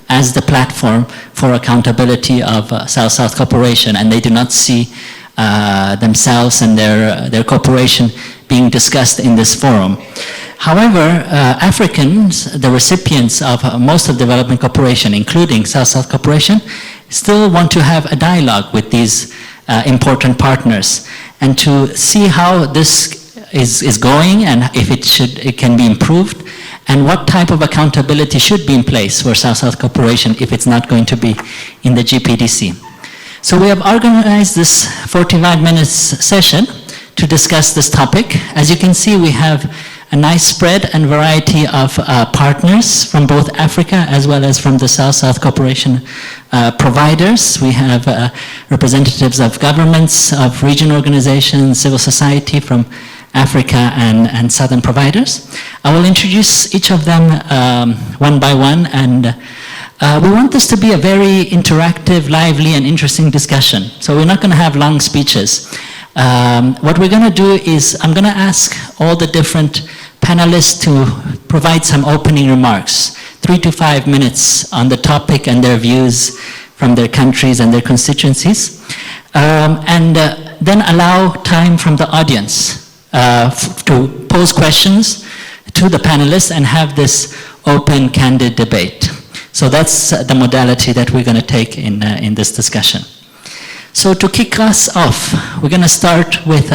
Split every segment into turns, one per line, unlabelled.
as the platform for accountability of South-South cooperation, and they do not see themselves and their cooperation being discussed in this forum. However, Africans, the recipients of most of development cooperation, including South-South cooperation, still want to have a dialogue with these important partners and to see how this is going and if it can be improved and what type of accountability should be in place for South-South cooperation if it's not going to be in the GPDC. So we have organized this 45 minutes session to discuss this topic. As you can see, we have a nice spread and variety of partners from both Africa as well as from the South-South cooperation providers. We have representatives of governments, of regional organizations, civil society from Africa and Southern providers. I will introduce each of them one by one, and we want this to be a very interactive, lively, and interesting discussion. So we're not going to have long speeches. What we're going to do is I'm going to ask all the different panelists to provide some opening remarks, 3 to 5 minutes on the topic and their views from their countries and their constituencies, and then allow time from the audience to pose questions to the panelists and have this open, candid debate. So that's the modality that we're going to take in this discussion. So to kick us off, we're going to start with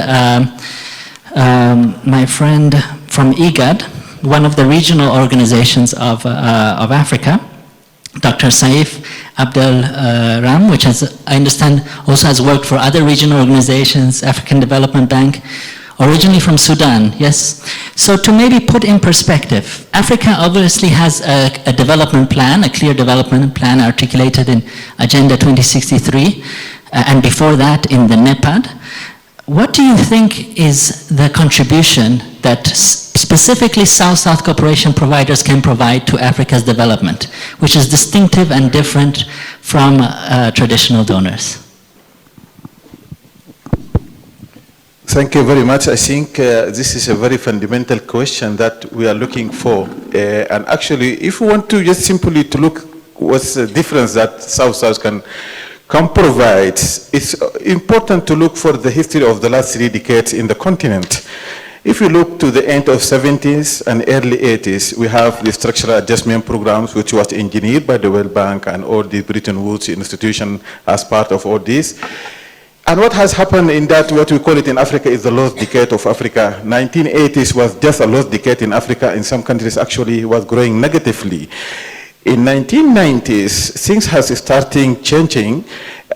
my friend from IGAD, one of the regional organizations of Africa, Dr. Saif Abdel Ram, which has, I understand, also has worked for other regional organizations, African Development Bank, originally from Sudan, yes? So to maybe put in perspective, Africa obviously has a development plan, a clear development plan articulated in Agenda 2063, and before that in the NEPAD. What do you think is the contribution that specifically South-South cooperation providers can provide to Africa's development, which is distinctive and different from traditional donors?
Thank you very much. I think this is a very fundamental question that we are looking for. And actually, if we want to just simply to look what's the difference that South-South can provide, it's important to look for the history of the last 3 decades in the continent. If you look to the end of 70s and early 80s, we have the structural adjustment programs, which was engineered by the World Bank and all the Bretton Woods institution as part of all this. And what has happened in that, what we call it in Africa, is the lost decade of Africa. 1980s was just a lost decade in Africa. In some countries, actually, it was growing negatively. In 1990s, things has started changing,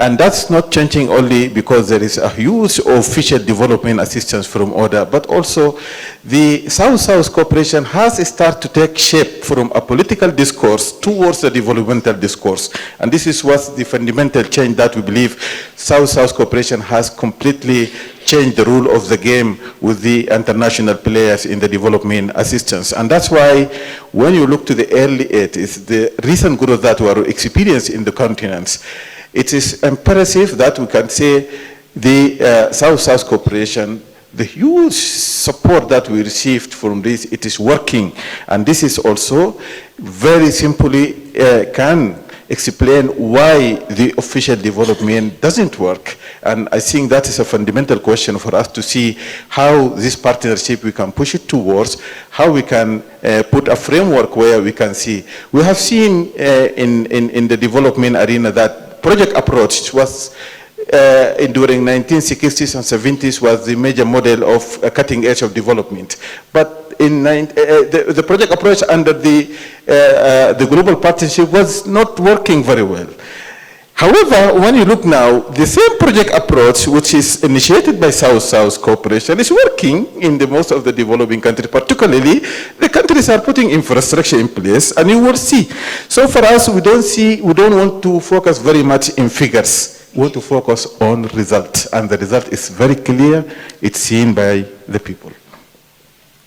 and that's not changing only because there is a huge official development assistance from ODA, but also the South-South cooperation has started to take shape from a political discourse towards a developmental discourse. And this is what's the fundamental change that we believe South-South cooperation has completely changed the rule of the game with the international players in the development assistance. And that's why when you look to the early 80s, the recent growth that we are experiencing in the continents, it is imperative that we can say the South-South cooperation, the huge support that we received from this, it is working. And this is also very simply can explain why the official development doesn't work. And I think that is a fundamental question for us to see how this partnership we can push it towards, how we can put a framework where we can see. We have seen in the development arena that project approach was during 1960s and 70s was the major model of a cutting edge of development. But in the project approach under the global partnership was not working very well. However, when you look now, the same project approach, which is initiated by South-South cooperation, is working in the most of the developing countries. Particularly, the countries are putting infrastructure in place, and you will see. So for us, we don't want to focus very much in figures. We want to focus on results, and the result is very clear. It's seen by the people.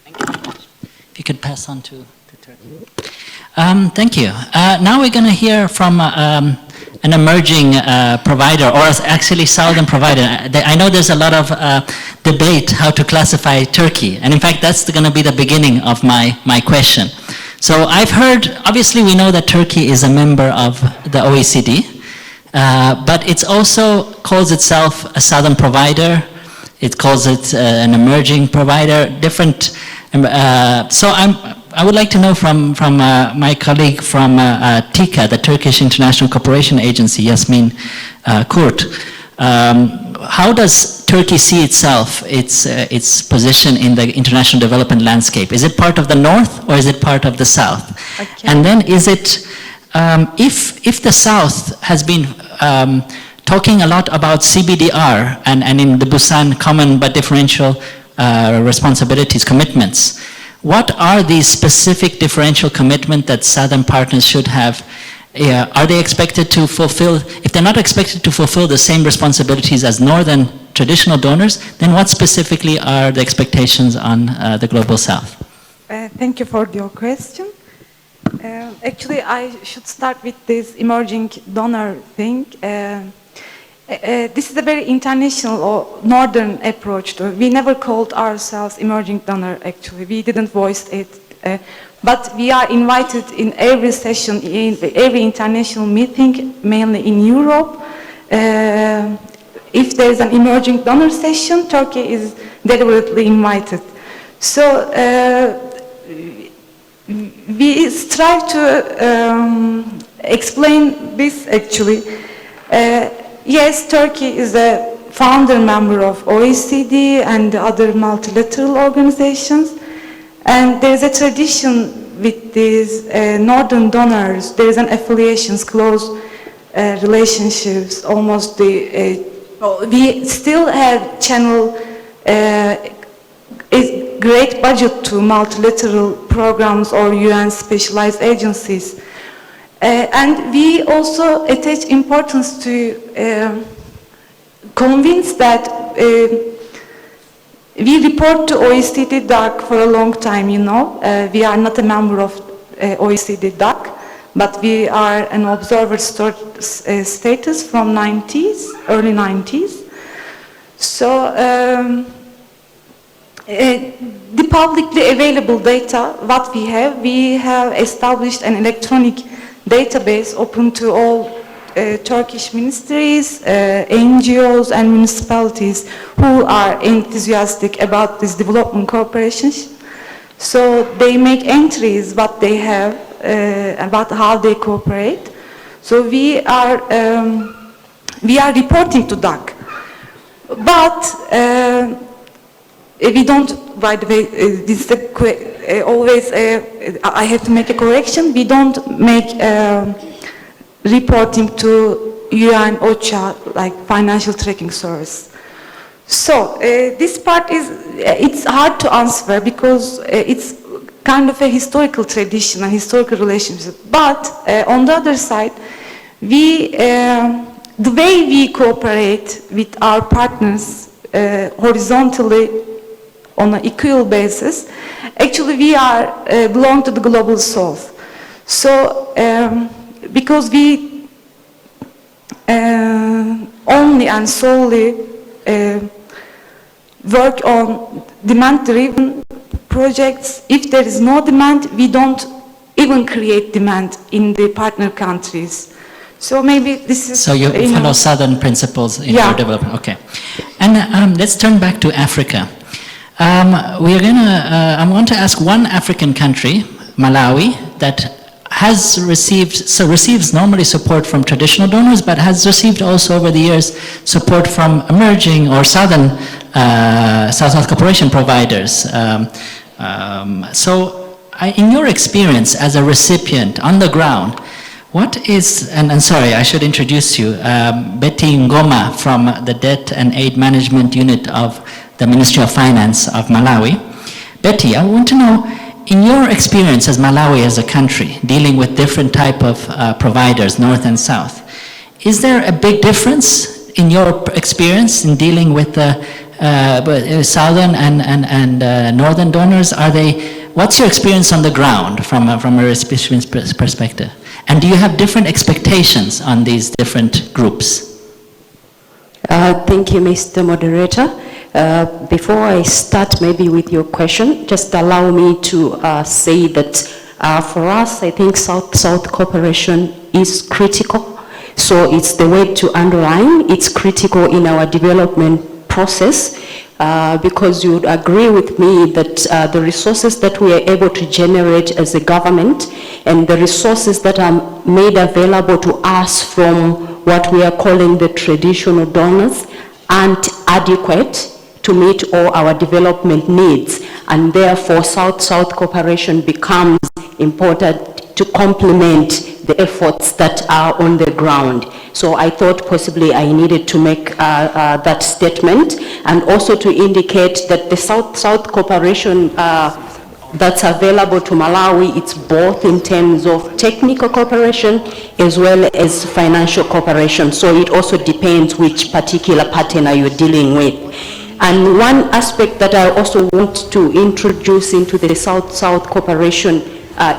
Thank you very much. If you could pass on to Turkey. Thank you. Now we're going to hear from an emerging provider, or actually Southern provider. I know there's a lot of debate how to classify Turkey, and in fact that's going to be the beginning of my question. So I've heard, obviously we know that Turkey is a member of the OECD, but it also calls itself a southern provider. It calls it an emerging provider, different. So I would like to know from my colleague from TICA, the Turkish International Cooperation Agency, Yasmin Kurt, how does Turkey see itself, its position in the international development landscape? Is it part of the North or is it part of the South?
Okay.
And then is it, if the South has been talking a lot about CBDR and in the Busan Common but Differential Responsibilities commitments, what are these specific differential commitments that Southern partners should have? Are they expected to fulfill, if they're not expected to fulfill the same responsibilities as Northern traditional donors, then what specifically are the expectations on the Global South?
Thank you for your question. Actually, I should start with this emerging donor thing. This is a very international or northern approach to it. We never called ourselves emerging donor, actually. We didn't voice it. But we are invited in every session, in every international meeting, mainly in Europe. If there is an emerging donor session, Turkey is deliberately invited. So we strive to explain this actually. Yes, Turkey is a founder member of OECD and other multilateral organizations. And there's a tradition with these northern donors. There's an affiliations, close relationships, almost we still have channel a great budget to multilateral programs or UN specialized agencies. And we also attach importance to convince that we report to OECD DAC for a long time, you know. We are not a member of OECD DAC, but we are an observer status from early 90s. So the publicly available data, what we have established an electronic database open to all Turkish ministries, NGOs and municipalities who are enthusiastic about this development cooperation. So they make entries what they have about how they cooperate. So we are reporting to DAC, but we don't. By the way, this is always I have to make a correction. We don't make reporting to UN OCHA, like financial tracking service. So this part it's hard to answer because it's kind of a historical tradition and historical relationship. But on the other side, the way we cooperate with our partners horizontally on an equal basis, actually we belong to the Global South. So because we only and solely work on demand-driven projects. If there is no demand, we don't even create demand in the partner countries. So maybe this is...
So you follow Southern principles in your development, okay. And let's turn back to Africa. I want to ask one African country, Malawi, that receives normally support from traditional donors, but has received also over the years support from emerging or southern South cooperation providers. So in your experience as a recipient on the ground, what is, and sorry, I should introduce you, Betty Ngoma from the Debt and Aid Management Unit of the Ministry of Finance of Malawi. Betty, I want to know, in your experience as Malawi as a country, dealing with different type of providers, North and South, is there a big difference in your experience in dealing with Southern and Northern donors? What's your experience on the ground from a recipient perspective? And do you have different expectations on these different groups?
Thank you, Mr. Moderator. Before I start maybe with your question, just allow me to say that For us, I think South-South cooperation is critical. So it's the way to underline. It's critical in our development process because you would agree with me that the resources that we are able to generate as a government and the resources that are made available to us from what we are calling the traditional donors aren't adequate to meet all our development needs, and therefore South-South cooperation becomes important to complement the efforts that are on the ground. So I thought possibly I needed to make that statement, and also to indicate that the South-South cooperation that's available to Malawi, it's both in terms of technical cooperation as well as financial cooperation. So it also depends which particular partner you're dealing with. And one aspect that I also want to introduce into the South-South cooperation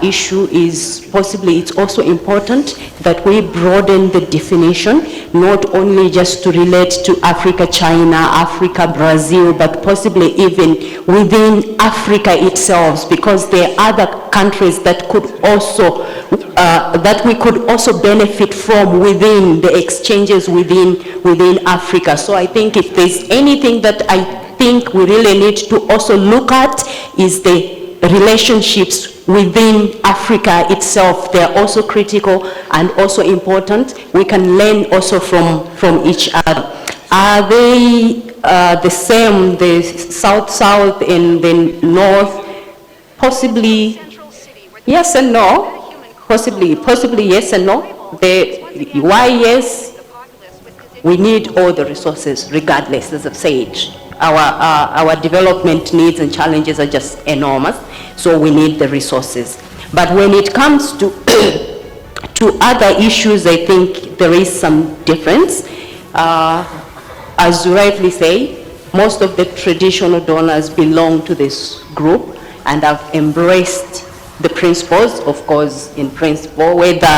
issue is possibly it's also important that we broaden the definition, not only just to relate to Africa, China, Africa, Brazil, but possibly even within Africa itself, because there are other countries that could also that we could also benefit from within the exchanges within Africa. So I think if there's anything that I think we really need to also look at is the relationships within Africa itself. They are also critical and also important. We can learn also from each other. Are they the same, the South-South and the North? Possibly yes and no. Possibly yes and no. Why yes? We need all the resources regardless, as I've said. Our development needs and challenges are just enormous, so we need the resources. But when it comes to to other issues, I think there is some difference. As you rightly say, most of the traditional donors belong to this group and have embraced the principles, of course, in principle. Whether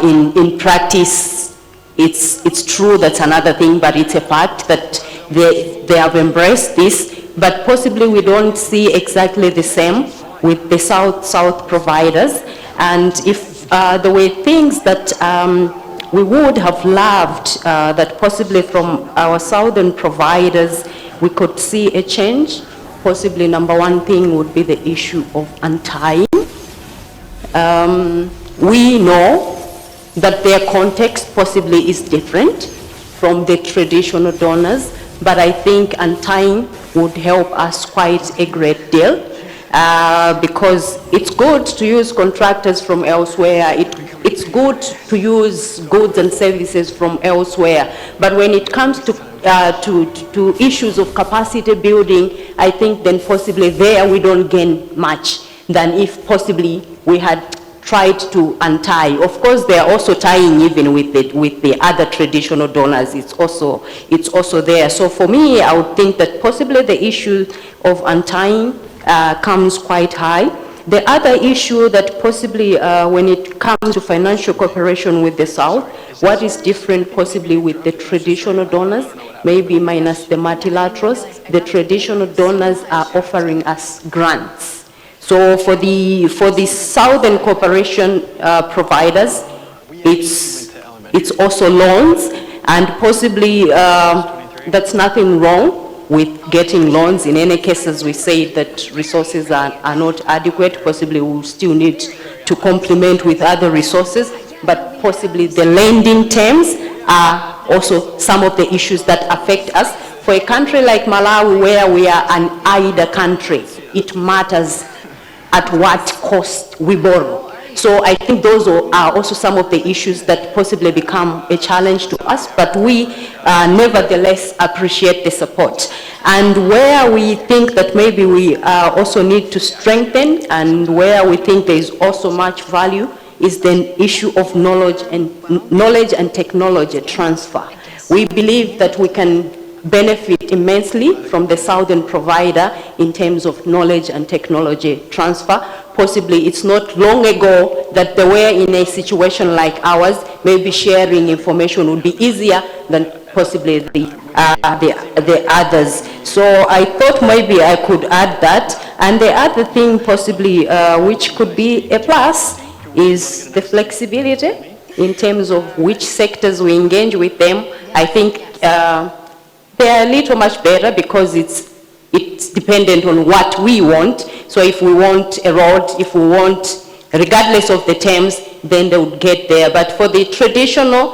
in practice it's true, that's another thing, but it's a fact that they have embraced this, but possibly we don't see exactly the same with the South-South providers. And if there were things that we would have loved that possibly from our Southern providers we could see a change, possibly number one thing would be the issue of untying. We know that their context possibly is different from the traditional donors, but I think untying would help us quite a great deal because it's good to use contractors from elsewhere. It's good to use goods and services from elsewhere. But when it comes to issues of capacity building, I think then possibly there we don't gain much than if possibly we had tried to untie. Of course, they are also tying even with the other traditional donors. It's also there. So for me, I would think that possibly the issue of untying comes quite high. The other issue that possibly when it comes to financial cooperation with the South, what is different possibly with the traditional donors, maybe minus the multilaterals, the traditional donors are offering us grants. So for the Southern cooperation providers, it's also loans, and possibly that's nothing wrong with getting loans. In any case, as we say, that resources are not adequate, possibly we'll still need to complement with other resources, but possibly the lending terms are also some of the issues that affect us. For a country like Malawi, where we are an IDA country, it matters at what cost we borrow. So I think those are also some of the issues that possibly become a challenge to us, but we nevertheless appreciate the support. And where we think that maybe we also need to strengthen, and where we think there is also much value, is the issue of knowledge and technology transfer. We believe that we can benefit immensely from the Southern provider in terms of knowledge and technology transfer. Possibly it's not long ago that they were in a situation like ours, maybe sharing information would be easier than possibly the others. So I thought maybe I could add that. And the other thing possibly which could be a plus is the flexibility in terms of which sectors we engage with them. I think they are a little much better because it's dependent on what we want. So if we want a road, if we want, regardless of the terms, then they would get there. But for the traditional,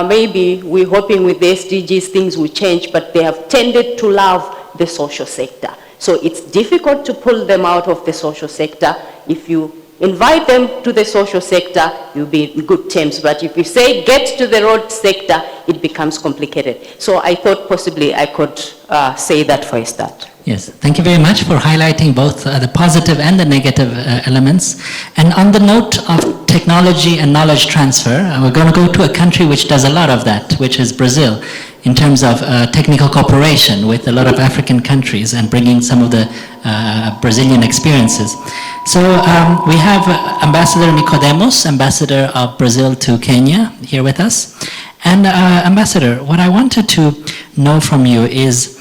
maybe we're hoping with the SDGs things will change, but they have tended to love the social sector. So it's difficult to pull them out of the social sector. If you invite them to the social sector, you'll be in good terms. But if you say get to the road sector, it becomes complicated. So I thought possibly I could say that for a start.
Yes, thank you very much for highlighting both the positive and the negative elements. And on the note of technology and knowledge transfer, we're going to go to a country which does a lot of that, which is Brazil, in terms of technical cooperation with a lot of African countries and bringing some of the Brazilian experiences. So we have Ambassador Nicodemos, Ambassador of Brazil to Kenya, here with us. And Ambassador, what I wanted to know from you is,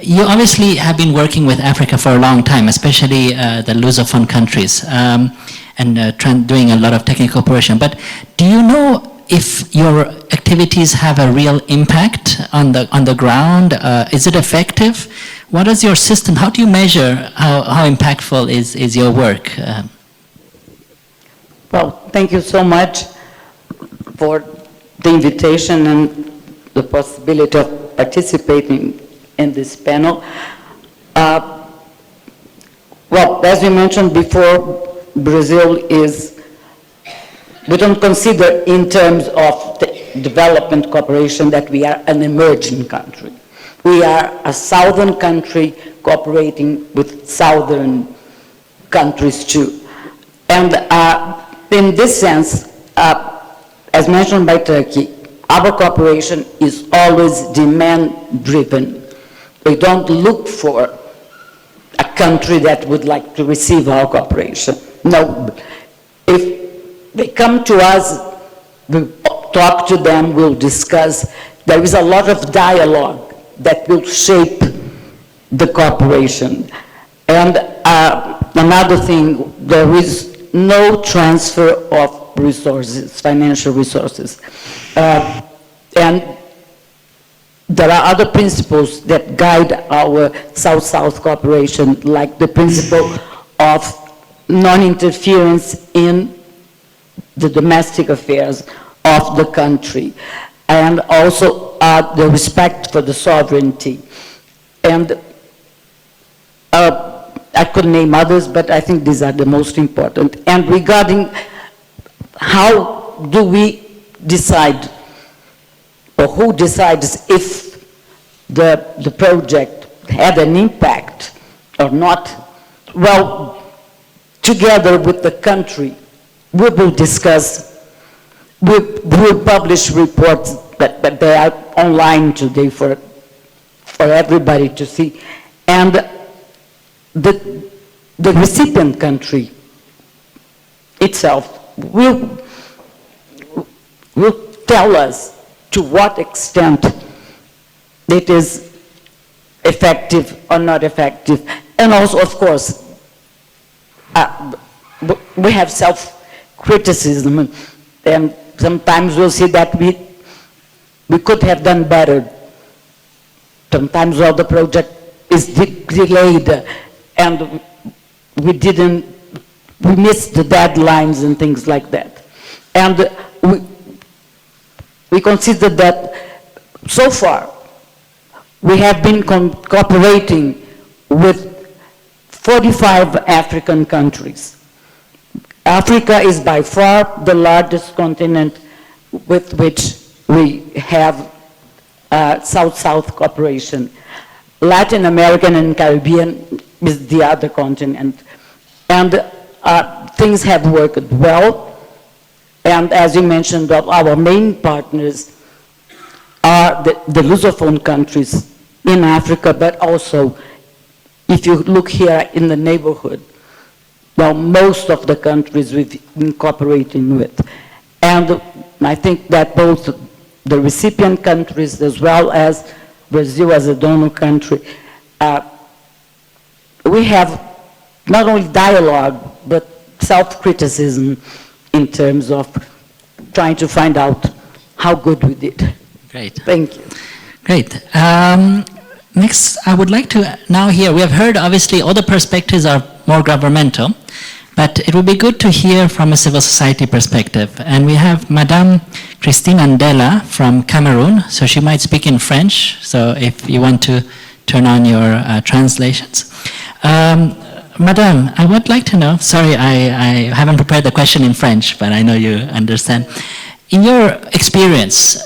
you obviously have been working with Africa for a long time, especially the Lusophone countries, and doing a lot of technical cooperation. But do you know if your activities have a real impact on the ground? Is it effective? What is your system? How do you measure how impactful is your work?
Well, thank you so much for the invitation and the possibility of participating in this panel. Well, as we mentioned before, Brazil is, we don't consider in terms of development cooperation that we are an emerging country. We are a southern country cooperating with southern countries too. And in this sense, as mentioned by Turkey, our cooperation is always demand-driven. We don't look for a country that would like to receive our cooperation. No, if they come to us, we talk to them, we'll discuss. There is a lot of dialogue that will shape the cooperation. And another thing, there is no transfer of resources, financial resources. And there are other principles that guide our South-South cooperation, like the principle of non-interference in the domestic affairs of the country, and also the respect for the sovereignty. And I could name others, but I think these are the most important. And regarding how do we decide, or who decides if the project had an impact or not? Well, together with the country, we will discuss, we will publish reports that they are online today for everybody to see. And the recipient country itself will tell us to what extent it is effective or not effective. And also, of course, we have self-criticism, and sometimes we'll see that we could have done better. Sometimes all the project is delayed, and we missed the deadlines and things like that. And we consider that so far we have been cooperating with 45 African countries. Africa is by far the largest continent with which we have South-South cooperation. Latin American and Caribbean is the other continent. And things have worked well. And as you mentioned, our main partners are the Lusophone countries in Africa, but also, if you look here in the neighborhood, well, most of the countries we've been cooperating with. And I think that both the recipient countries as well as Brazil as a donor country, we have not only dialogue, but self-criticism in terms of trying to find out how good we did.
Great.
Thank you.
Great. Next, I would like to now hear, we have heard obviously all the perspectives are more governmental, but it would be good to hear from a civil society perspective. And we have Madame Christine Andela from Cameroon, so she might speak in French, so if you want to turn on your translations. Madame, I would like to know, sorry, I haven't prepared the question in French, but I know you understand. In your experience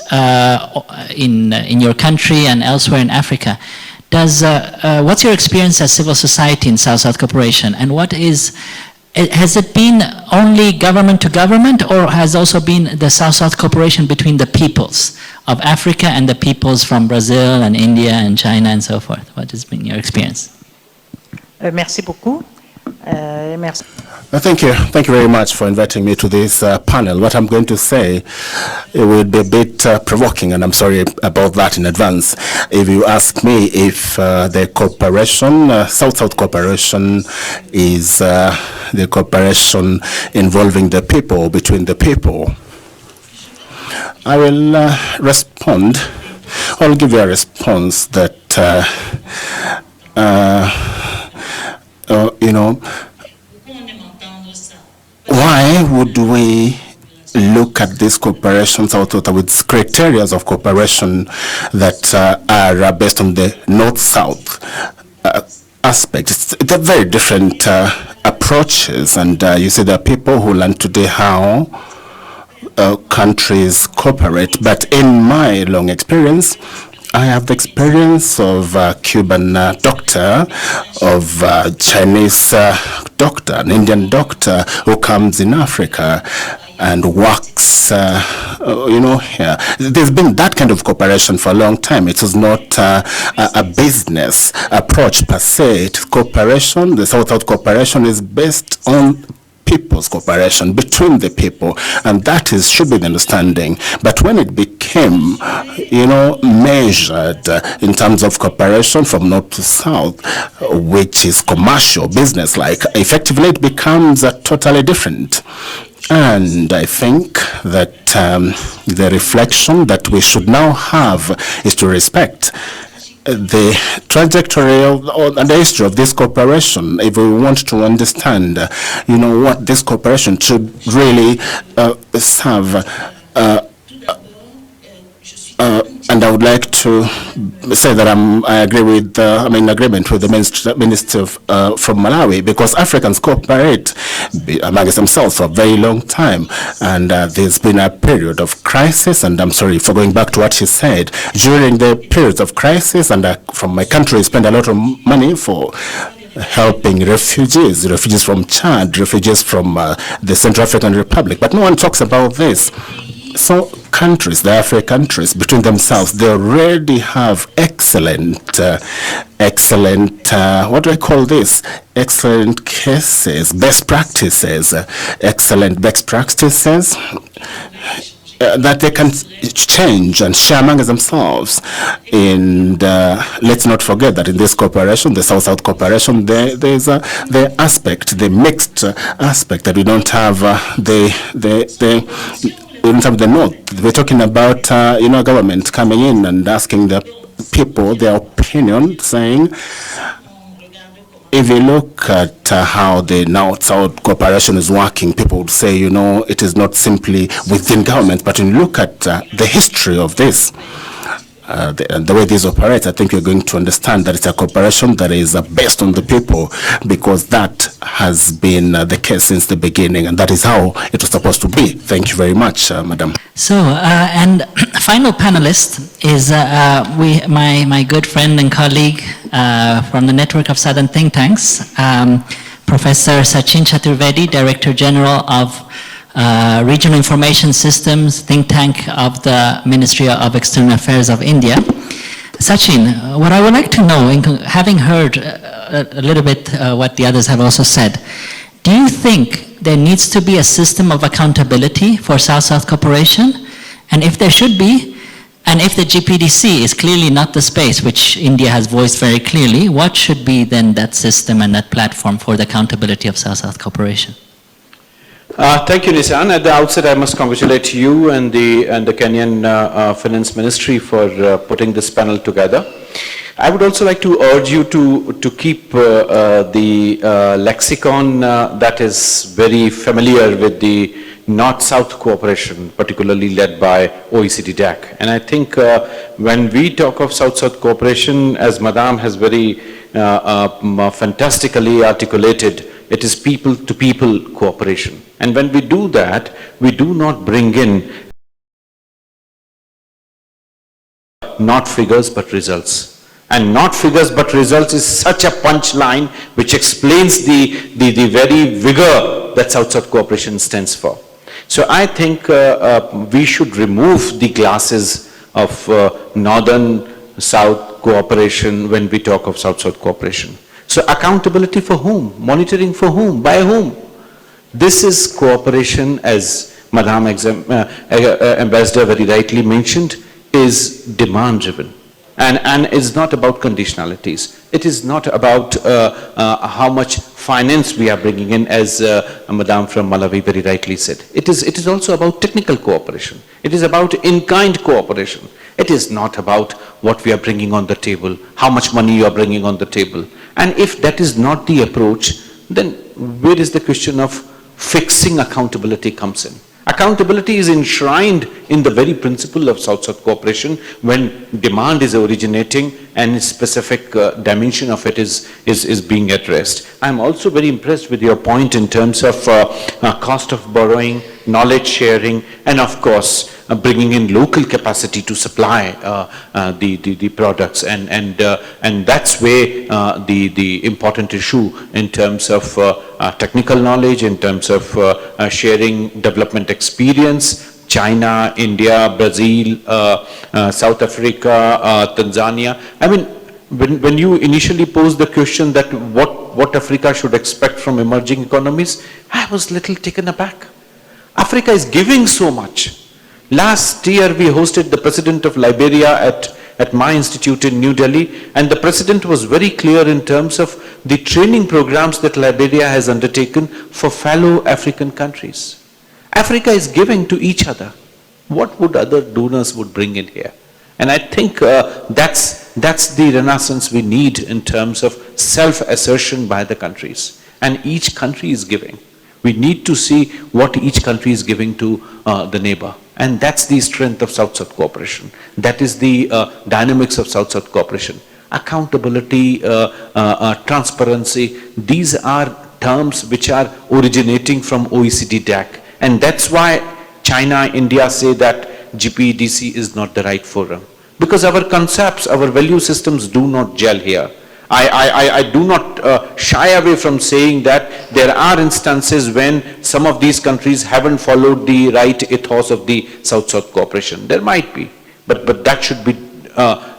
in your country and elsewhere in Africa, what's your experience as civil society in South-South cooperation, and has it been only government to government, or has also been the South-South cooperation between the peoples of Africa and the peoples from Brazil and India and China and so forth? What has been your experience?
Merci beaucoup. Merci.
Thank you. Thank you very much for inviting me to this panel. What I'm going to say, it will be a bit provoking, and I'm sorry about that in advance. If you ask me if the cooperation, South-South cooperation, is the cooperation involving the people, between the people, I will respond. I'll give you a response that, you know, why would we look at this cooperation with criteria of cooperation that are based on the North-South aspect? They're very different approaches, and you see there are people who learn today how countries cooperate, but in my long experience, I have the experience of a Cuban doctor, of a Chinese doctor, an Indian doctor who comes in Africa and works, you know, here. There's been that kind of cooperation for a long time. It was not a business approach per se. It's cooperation, the South-South cooperation is based on people's cooperation between the people, and that should be the understanding. But when it became, you know, measured in terms of cooperation from north to south, which is commercial, business-like, effectively it becomes totally different. And I think that the reflection that we should now have is to respect the trajectory and the history of this cooperation, if we want to understand, you know, what this cooperation should really serve. And I would like to say that I agree with, I'm in agreement with the minister from Malawi, because Africans cooperate amongst themselves for a very long time, and there's been a period of crisis, and I'm sorry for going back to what she said. During the periods of crisis, and from my country, we spend a lot of money for helping refugees from Chad, refugees from the Central African Republic, but no one talks about this. So countries, the African countries, between themselves, they already have excellent, what do I call this? Excellent cases, best practices, excellent best practices that they can change and share among themselves. And let's not forget that in this cooperation, the South-South cooperation, there's the aspect, the mixed aspect, that we don't have in terms of the North. We're talking about, you know, government coming in and asking the people their opinion, saying, if you look at how the North-South cooperation is working, people would say, you know, it is not simply within government, but when you look at the history of this, the way this operates, I think you're going to understand that it's a cooperation that is based on the people, because that has been the case since the beginning, and that is how it was supposed to be. Thank you very much, Madam.
So, and final panelist is my good friend and colleague from the Network of Southern Think Tanks, Professor Sachin Chaturvedi, Director General of Regional Information Systems think tank of the Ministry of External Affairs of India. Sachin, what I would like to know, having heard a little bit what the others have also said, do you think there needs to be a system of accountability for South-South cooperation? And if there should be, And if the GPDC is clearly not the space, which India has voiced very clearly, what should be then that system and that platform for the accountability of South-South cooperation?
Thank you, Nisan. At the outset, I must congratulate you and the Kenyan Finance Ministry for putting this panel together. I would also like to urge you to keep the lexicon that is very familiar with the North-South cooperation, particularly led by OECD DAC. And I think when we talk of South-South cooperation, as Madam has very fantastically articulated, it is people-to-people cooperation. And when we do that, we do not bring in not figures but results. And not figures but results is such a punchline which explains the very vigor that South-South cooperation stands for. So I think we should remove the glasses of Northern-South cooperation when we talk of South-South cooperation. So accountability for whom? Monitoring for whom? By whom? This is cooperation, as Madam Ambassador very rightly mentioned, is demand-driven. And it's not about conditionalities. It is not about how much finance we are bringing in, as Madam from Malawi very rightly said. It is also about technical cooperation. It is about in-kind cooperation. It is not about what we are bringing on the table, how much money you are bringing on the table. And if that is not the approach, then where is the question of fixing accountability comes in? Accountability is enshrined in the very principle of South-South cooperation when demand is originating and a specific dimension of it is being addressed. I'm also very impressed with your point in terms of cost of borrowing, knowledge sharing, and of course bringing in local capacity to supply the products, and that's where the important issue in terms of technical knowledge, in terms of sharing development experience. China, India, Brazil, South Africa, Tanzania. I mean, when you initially posed the question that what Africa should expect from emerging economies, I was a little taken aback. Africa is giving so much. Last year we hosted the president of Liberia at my institute in New Delhi, and the president was very clear in terms of the training programs that Liberia has undertaken for fellow African countries. Africa is giving to each other. What would other donors would bring in here? And I think that's the renaissance we need in terms of self-assertion by the countries. And each country is giving. We need to see what each country is giving to the neighbor. And that's the strength of South-South cooperation. That is the dynamics of South-South cooperation. Accountability, transparency, these are terms which are originating from OECD DAC. And that's why China, India say that GPDC is not the right forum. Because our concepts, our value systems do not gel here. I do not shy away from saying that there are instances when some of these countries haven't followed the right ethos of the South-South cooperation. There might be, but that should be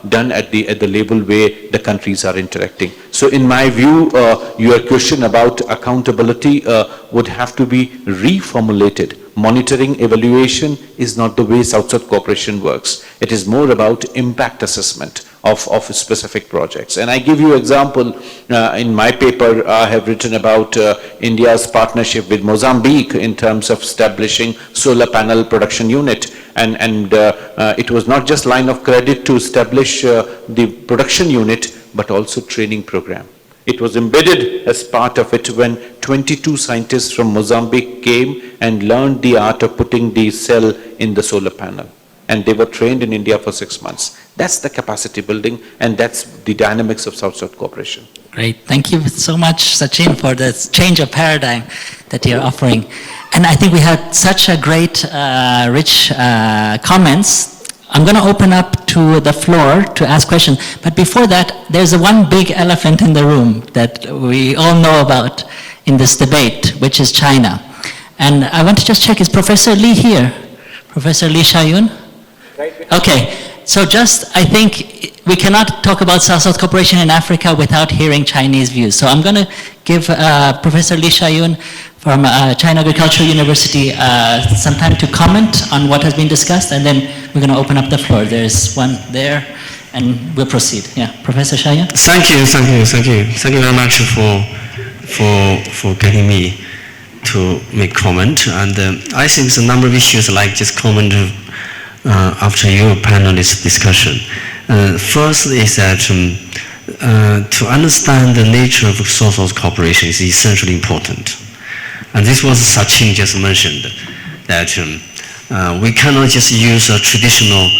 done at the level where the countries are interacting. So in my view, your question about accountability would have to be reformulated. Monitoring, evaluation is not the way South-South cooperation works. It is more about impact assessment of specific projects. And I give you example, in my paper I have written about India's partnership with Mozambique in terms of establishing solar panel production unit. And it was not just line of credit to establish the production unit, but also training program. It was embedded as part of it when 22 scientists from Mozambique came and learned the art of putting the cell in the solar panel. And they were trained in India for 6 months. That's the capacity building, and that's the dynamics of South-South cooperation.
Great. Thank you so much, Sachin, for this change of paradigm that you're offering. And I think we had such a great, rich comments. I'm going to open up to the floor to ask questions. But before that, there's one big elephant in the room that we all know about in this debate, which is China. And I want to just check, is Professor Lee here? Professor Lee Shayun? Okay, so just, I think we cannot talk about South-South cooperation in Africa without hearing Chinese views. So I'm going to give Professor Lee Shayun from China Agricultural University some time to comment on what has been discussed, and then we're going to open up the floor. There's one there, and we'll proceed. Yeah, Professor Shayan.
Thank you very much for getting me to make comment. And I think there's a number of issues like just comment after your panelist discussion. First is that to understand the nature of source cooperation is essentially important. And this was Sachin just mentioned, that we cannot just use a traditional,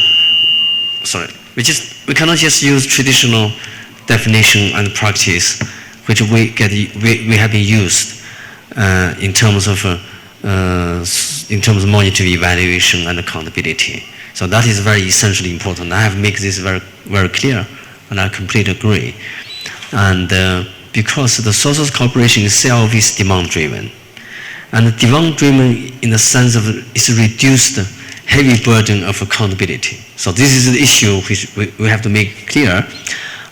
we cannot just use traditional definition and practice which we have been used in terms of monitoring, evaluation, and accountability. So that is very essentially important. I have made this very, very clear, and I completely agree. And because the social cooperation itself is demand-driven, and demand-driven in the sense of it's reduced heavy burden of accountability. So this is the issue which we have to make clear.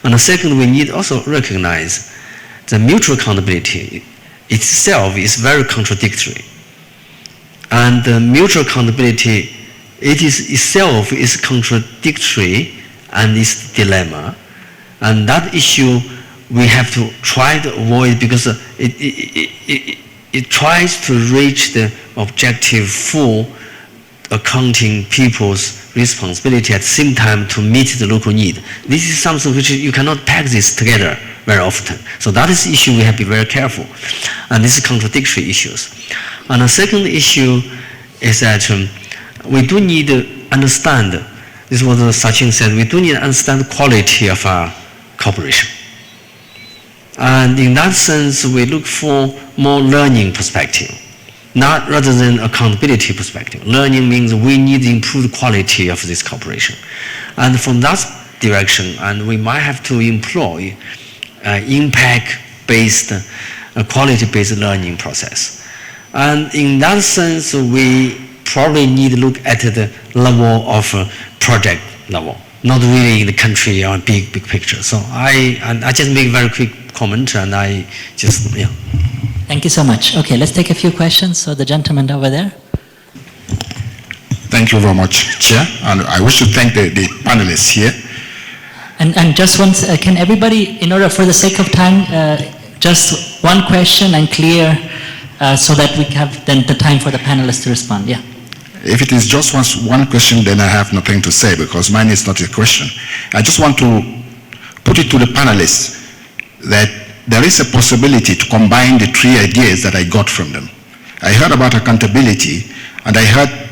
And the second, we need also recognize the mutual accountability itself is very contradictory. And the mutual accountability, it is itself is contradictory and is dilemma. And that issue we have to try to avoid, because it tries to reach the objective for accounting people's responsibility at the same time to meet the local need. This is something which you cannot pack this together very often. So that is the issue we have to be very careful. And this is contradictory issues. And the second issue is that we do need to understand, this is what Sachin said, we do need to understand the quality of our cooperation. And in that sense, we look for more learning perspective, not rather than accountability perspective. Learning means we need to improve the quality of this cooperation. And from that direction, and we might have to employ impact-based, quality-based learning process. And in that sense, we probably need to look at the level of project level, not really in the country or big picture. So I just make a very quick comment, and I just, yeah.
Thank you so much. Okay, let's take a few questions. So the gentleman over there.
Thank you very much, Chair. And I wish to thank the panelists here.
And just once, can everybody, in order for the sake of time, just one question and clear, so that we have then the time for the panelists to respond. Yeah.
If it is just one question, then I have nothing to say, because mine is not a question. I just want to put it to the panelists that there is a possibility to combine the three ideas that I got from them. I heard about accountability, and I heard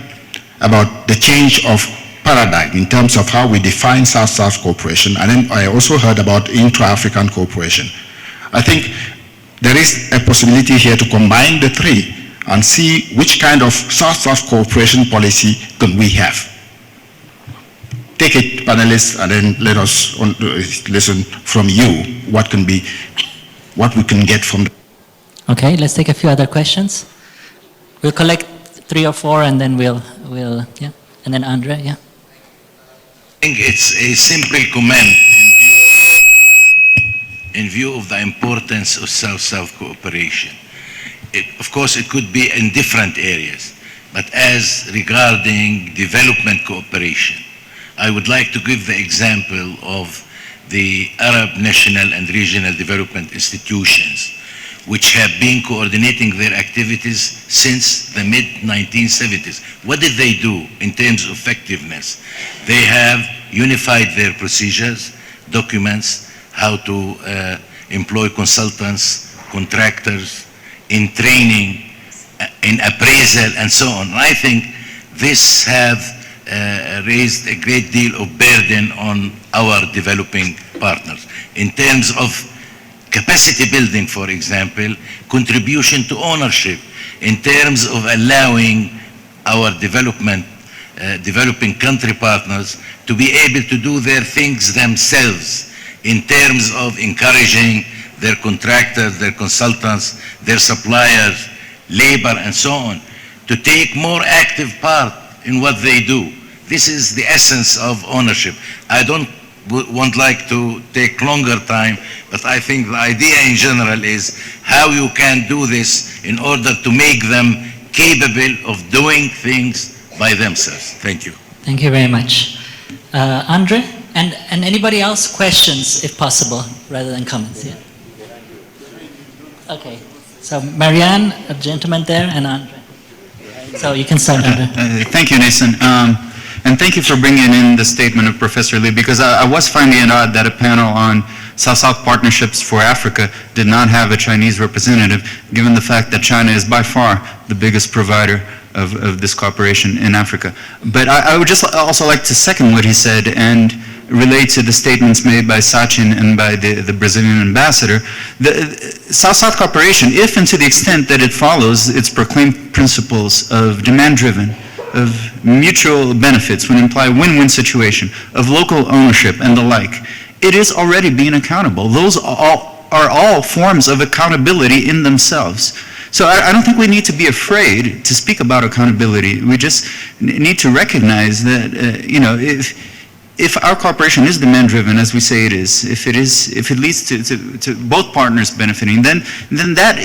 about the change of paradigm in terms of how we define South-South cooperation, and then I also heard about intra-African cooperation. I think there is a possibility here to combine the three and see which kind of South-South cooperation policy can we have. Take it, panelists, and then let us listen from you what we can get from them.
Okay, let's take a few other questions. We'll collect 3 or 4, and then we'll yeah. And then Andre, yeah.
I think it's a simple comment in view of the importance of South-South cooperation. Of course, it could be in different areas, but as regarding development cooperation, I would like to give the example of the Arab national and regional development institutions, which have been coordinating their activities since the mid-1970s. What did they do in terms of effectiveness? They have unified their procedures, documents, how to employ consultants, contractors, in training, in appraisal, and so on. I think this have raised a great deal of burden on our developing partners. In terms of capacity building, for example, contribution to ownership, in terms of allowing our developing country partners to be able to do their things themselves, in terms of encouraging their contractors, their consultants, their suppliers, labor, and so on, to take more active part in what they do. This is the essence of ownership. I don't like to take longer time, but I think the idea in general is how you can do this in order to make them capable of doing things by themselves. Thank you.
Thank you very much. Andre, and anybody else, questions, if possible, rather than comments, yeah? Okay, so Marianne, a gentleman there, and Andre. So you can start, Andre.
Thank you, Nathan. And thank you for bringing in the statement of Professor Lee, because I was finding it odd that a panel on South-South partnerships for Africa did not have a Chinese representative, given the fact that China is by far the biggest provider of this cooperation in Africa. But I would just also like to second what he said and relate to the statements made by Sachin and by the Brazilian ambassador. The South-South cooperation, if and to the extent that it follows its proclaimed principles of demand-driven, of mutual benefits, would imply win-win situation, of local ownership and the like, it is already being accountable. Those are all forms of accountability in themselves. So I don't think we need to be afraid to speak about accountability. We just need to recognize that, if our cooperation is demand-driven, as we say it is, if it leads to both partners benefiting, then that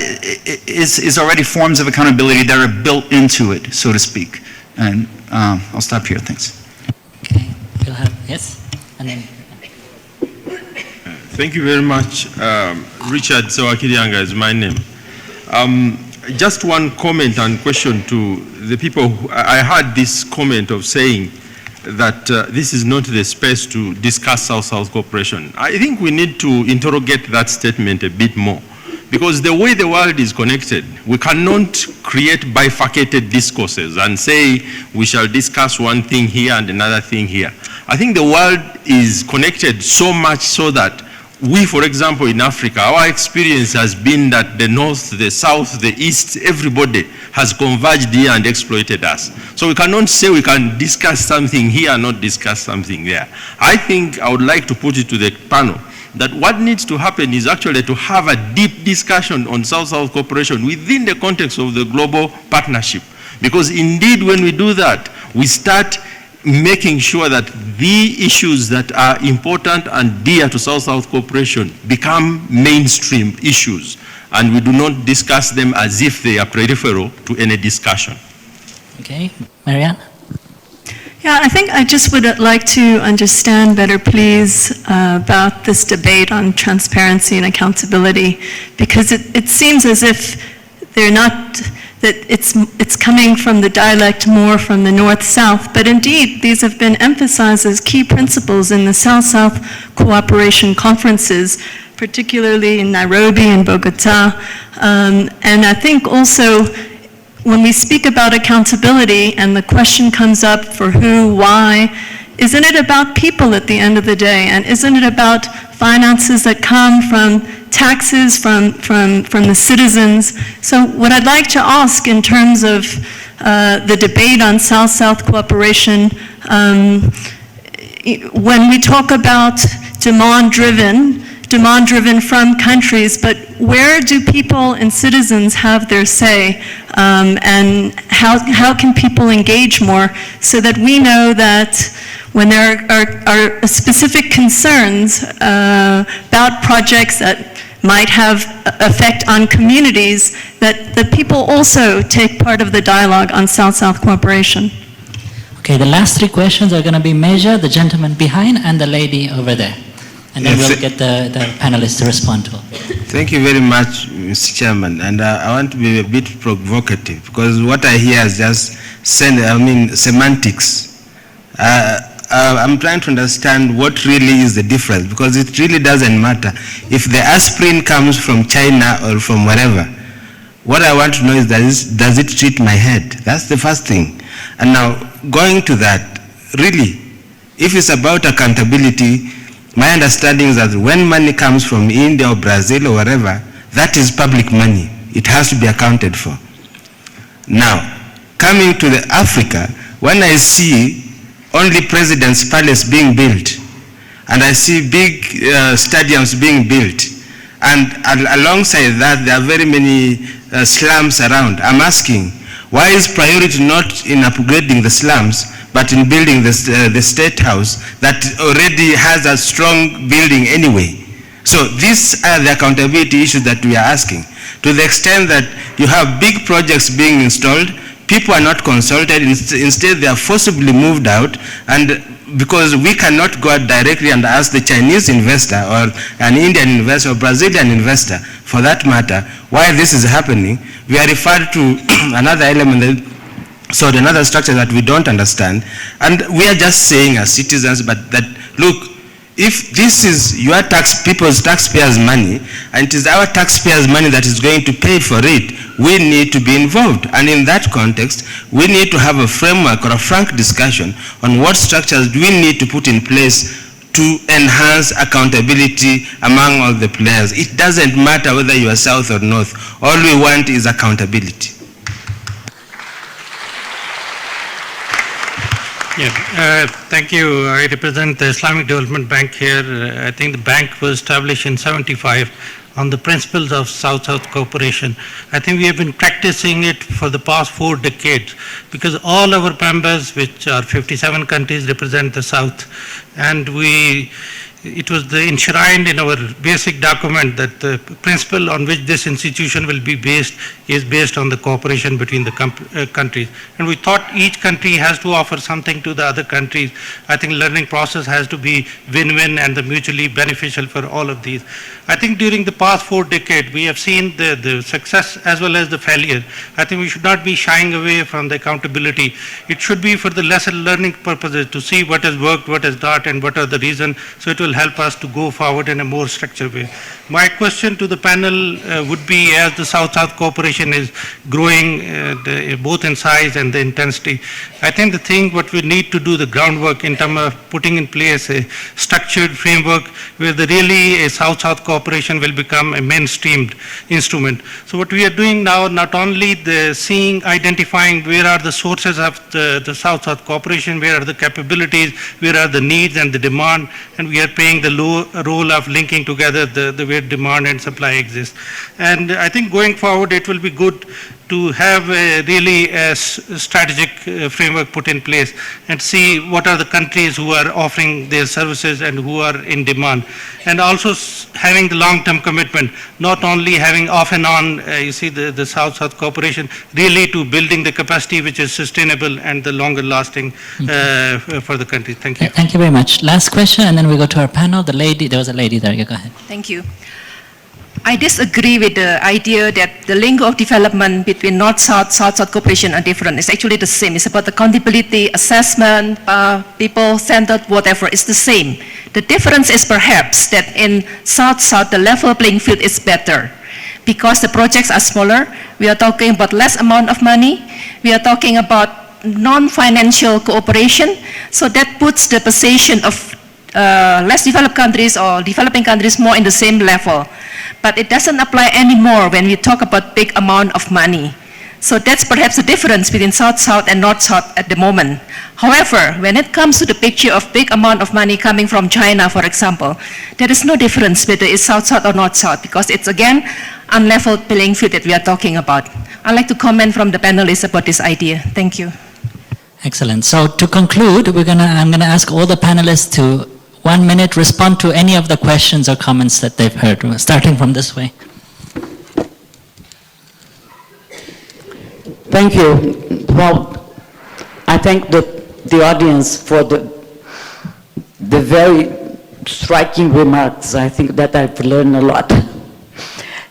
is already forms of accountability that are built into it, so to speak. And I'll stop here. Thanks.
Okay. We'll have, yes? And then.
Thank you very much. Richard Sawakirianga is my name. Just one comment and question to the people. I heard this comment of saying that this is not the space to discuss South-South cooperation. I think we need to interrogate that statement a bit more, because the way the world is connected, we cannot create bifurcated discourses and say we shall discuss one thing here and another thing here. I think the world is connected so much so that we, for example, in Africa, our experience has been that the North, the South, the East, everybody has converged here and exploited us. So we cannot say we can discuss something here and not discuss something there. I think I would like to put it to the panel that what needs to happen is actually to have a deep discussion on South-South cooperation within the context of the global partnership. Because indeed, when we do that, we start making sure that the issues that are important and dear to South-South cooperation become mainstream issues, and we do not discuss them as if they are peripheral to any discussion.
Okay, Marianne?
Yeah, I think I just would like to understand better, please, about this debate on transparency and accountability, because it seems as if they're not, that it's coming from the dialect more from the North-South, but indeed these have been emphasized as key principles in the South-South cooperation conferences, particularly in Nairobi and Bogota, and I think also when we speak about accountability and the question comes up for who, why, isn't it about people at the end of the day? And isn't it about finances that come from taxes from the citizens? So what I'd like to ask in terms of the debate on South-South cooperation, when we talk about demand-driven from countries, but where do people and citizens have their say, and how can people engage more so that we know that when there are specific concerns about projects that might have effect on communities, that people also take part of the dialogue on South-South cooperation?
Okay, the last three questions are going to be Meja, the gentleman behind, and the lady over there. And then we'll get the panelists to respond to it.
Thank you very much, Mr. Chairman. And I want to be a bit provocative, because what I hear is just semantics. I'm trying to understand what really is the difference, because it really doesn't matter. If the aspirin comes from China or from wherever, what I want to know is, does it treat my head? That's the first thing. And now, going to that, really, if it's about accountability, my understanding is that when money comes from India or Brazil or wherever, that is public money. It has to be accounted for. Now, coming to the Africa, when I see only President's Palace being built, and I see big stadiums being built, and alongside that there are very many slums around, I'm asking, why is priority not in upgrading the slums, but in building the State House that already has a strong building anyway? So these are the accountability issues that we are asking. To the extent that you have big projects being installed, people are not consulted, instead they are forcibly moved out, and because we cannot go out directly and ask the Chinese investor or an Indian investor or Brazilian investor, for that matter, why this is happening, we are referred to another element, another structure that we don't understand, and we are just saying as citizens, but that, look, if this is your people's taxpayers' money, and it is our taxpayers' money that is going to pay for it, we need to be involved. And in that context, we need to have a framework or a frank discussion on what structures do we need to put in place to enhance accountability among all the players. It doesn't matter whether you are South or North. All we want is accountability.
Yeah, thank you. I represent the Islamic Development Bank here. I think the bank was established in '75 on the principles of South-South cooperation. I think we have been practicing it for the past 4 decades because all our members, which are 57 countries, represent the South. And it was enshrined in our basic document that the principle on which this institution will be based is based on the cooperation between the countries. And we thought each country has to offer something to the other countries. I think learning process has to be win-win and mutually beneficial for all of these. I think during the past 4 decades, we have seen the success as well as the failure. I think we should not be shying away from the accountability. It should be for the lesson learning purposes to see what has worked, what has not, and what are the reasons. So it will help us to go forward in a more structured way. My question to the panel would be, as the South-South cooperation is growing both in size and the intensity, I think the thing what we need to do, the groundwork in terms of putting in place a structured framework where really a South-South cooperation will become a mainstreamed instrument. So what we are doing now, not only identifying where are the sources of the South-South cooperation, where are the capabilities, where are the needs and the demand, and we are playing the role of linking together the way demand and supply exist. And I think going forward, it will be good to have a strategic framework put in place and see what are the countries who are offering their services and who are in demand. And also having the long-term commitment, not only having off and on, the South-South cooperation, really to building the capacity which is sustainable and the longer lasting for the country. Thank you.
Thank you very much. Last question, and then we go to our panel. There was a lady there. You go ahead.
Thank you. I disagree with the idea that the link of development between North-South, South-South cooperation are different. It's actually the same. It's about accountability, assessment, people-centered, whatever. It's the same. The difference is perhaps that in South-South, the level playing field is better. Because the projects are smaller, we are talking about less amount of money. We are talking about non-financial cooperation. So that puts the position of less developed countries or developing countries more in the same level. But it doesn't apply anymore when we talk about big amount of money. So that's perhaps the difference between South-South and North-South at the moment. However, when it comes to the picture of big amount of money coming from China, for example, there is no difference whether it's South-South or North-South because it's again unleveled playing field that we are talking about. I'd like to comment from the panelists about this idea. Thank you.
Excellent. So to conclude, I'm gonna ask all the panelists to 1 minute respond to any of the questions or comments that they've heard, starting from this way.
Thank you. Well, I thank the audience for the very striking remarks. I think that I've learned a lot,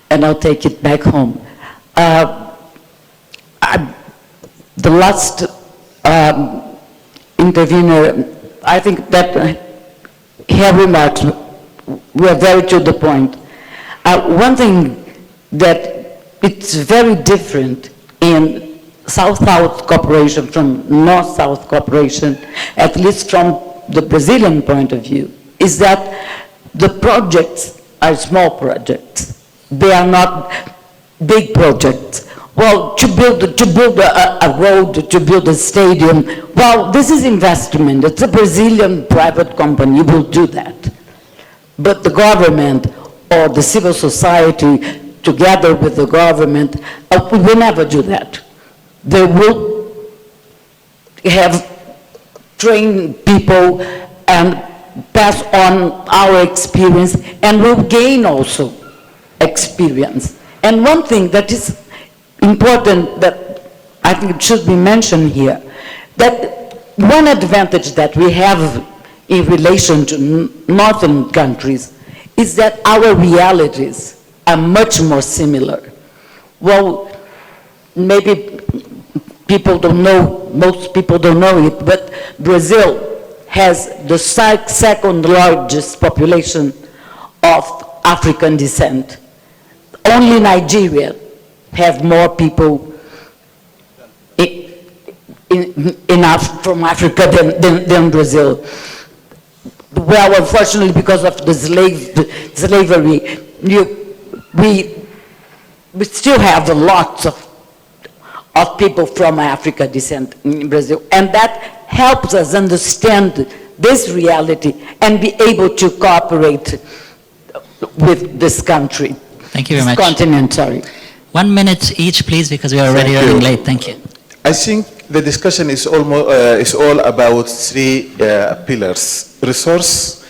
and I'll take it back home. The last intervener, I think that her remarks were very to the point. One thing that it's very different in South-South cooperation from North-South cooperation, at least from the Brazilian point of view, is that the projects are small projects. They are not big projects. Well, to build a road, to build a stadium, well, this is investment. It's a Brazilian private company, you will do that. But the government or the civil society, together with the government, will never do that. They will have trained people and pass on our experience, and we'll gain also experience. And one thing that is important that I think it should be mentioned here, that one advantage that we have in relation to northern countries is that our realities are much more similar. Well, maybe people don't know, most people don't know it, but Brazil has the second largest population of African descent. Only Nigeria have more people from Africa than Brazil. Well, unfortunately, because of the slavery, we still have a lot of people from Africa descent in Brazil, and that helps us understand this reality and be able to cooperate with this country.
Thank you very much.
Continent, sorry.
1 minute each, please, because we are already running late. Thank you.
I think the discussion is almost is all about three pillars: resource,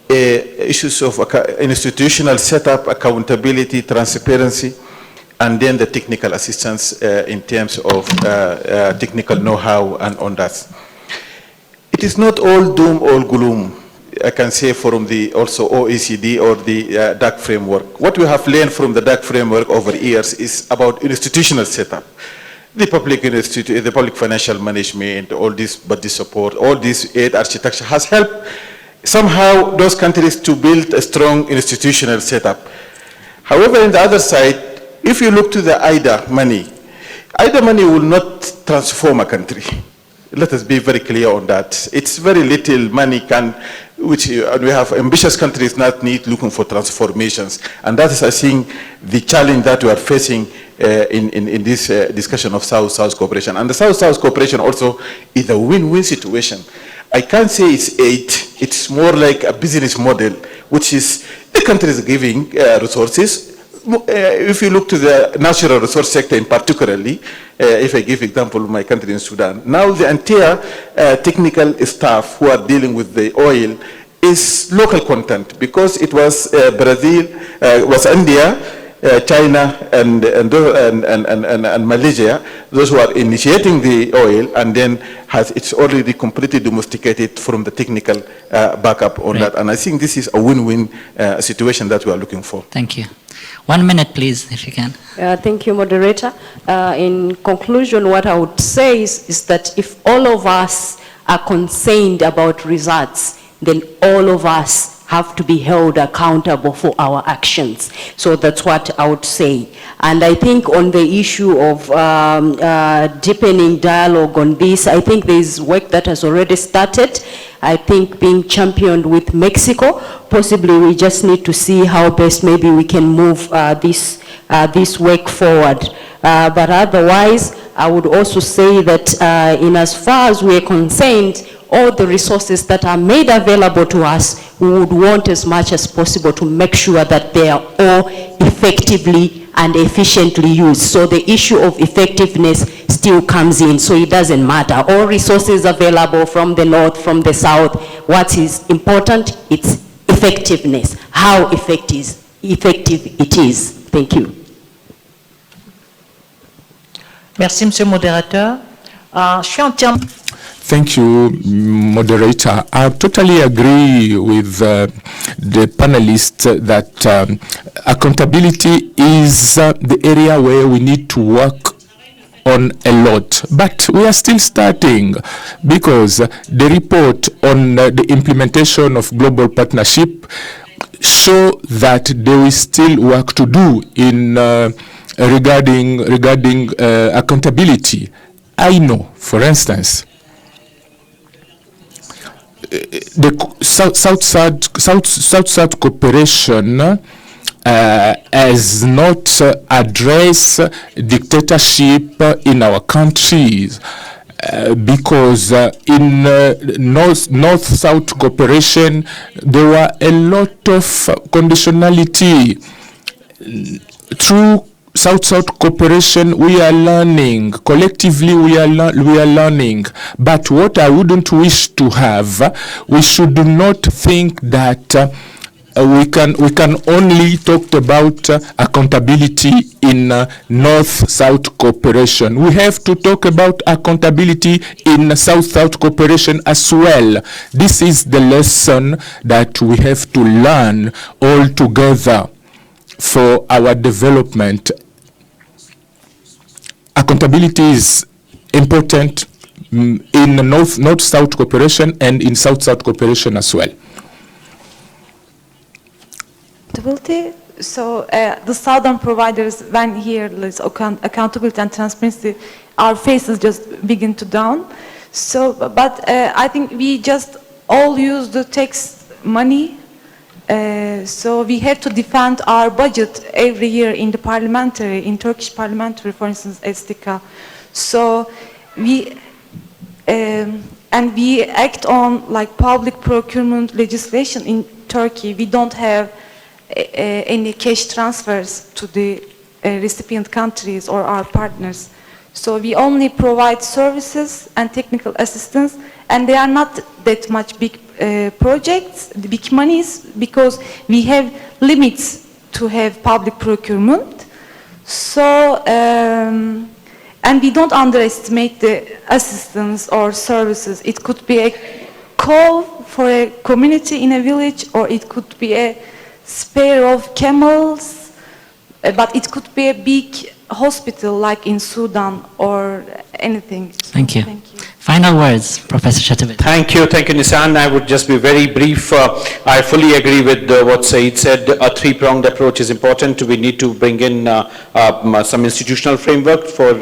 issues of institutional setup, accountability, transparency, and then the technical assistance in terms of technical know-how and on that. It is not all doom or gloom, I can say, from the also OECD or the DAC framework. What we have learned from the DAC framework over years is about institutional setup. The public financial management, all this budget support, all this aid architecture has helped somehow those countries to build a strong institutional setup. However, on the other side, if you look to the IDA money will not transform a country. Let us be very clear on that. It's very little money which we have ambitious countries not need looking for transformations. And that is, I think, the challenge that we are facing in this discussion of South-South cooperation. And the South-South cooperation also is a win-win situation. I can't say it's aid, it's more like a business model, which is the country is giving resources. If you look to the natural resource sector in particularly, if I give example of my country in Sudan, now the entire technical staff who are dealing with the oil is local content, because it was Brazil, was India, China, and Malaysia, those who are initiating the oil, and then it's already completely domesticated from the technical backup on that. And I think this is a win-win situation that we are looking for.
Thank you. 1 minute, please, if you can.
Thank you, moderator. In conclusion, what I would say is that if all of us are concerned about results, then all of us have to be held accountable for our actions. So that's what I would say. And I think on the issue of deepening dialogue on this, I think there's work that has already started. I think being championed with Mexico. Possibly we just need to see how best maybe we can move this work forward. But otherwise, I would also say that in as far as we are concerned, all the resources that are made available to us, we would want as much as possible to make sure that they are all effectively and efficiently used. So the issue of effectiveness still comes in, so it doesn't matter. All resources available from the north, from the south, what is important, it's effectiveness, how effective it is. Thank you.
Merci, Monsieur le Modérateur. Je suis entièrement...
Thank you, moderator. I totally agree with the panelists that accountability is the area where we need to work on a lot. But we are still starting, because the report on the implementation of global partnership show that there is still work to do in regarding accountability. I know, for instance, the South-South cooperation has not addressed dictatorship in our countries, because in North-South cooperation there were a lot of conditionality through South-South cooperation, we are learning. Collectively, we are learning. But what I wouldn't wish to have, we should not think that we can only talk about accountability in North-South cooperation. We have to talk about accountability in South-South cooperation as well. This is the lesson that we have to learn all together for our development. Accountability is important in North-South cooperation and in South-South cooperation as well.
So the southern providers, when here there's accountability and transparency, our faces just begin to down. So, but I think we just all use the tax money. So we have to defend our budget every year in the parliamentary, in Turkish parliamentary, for instance, SDK. So we and we act on like public procurement legislation in Turkey. We don't have any cash transfers to the recipient countries or our partners. So we only provide services and technical assistance, and they are not that much big projects, the big monies, because we have limits to have public procurement. So, and we don't underestimate the assistance or services. It could be a call for a community in a village, or it could be a spare of camels, but it could be a big hospital like in Sudan or anything.
Thank you. Final words, Professor Shatavid.
Thank you, Nisan. I would just be very brief. I fully agree with what Said said. A three-pronged approach is important. We need to bring in some institutional framework for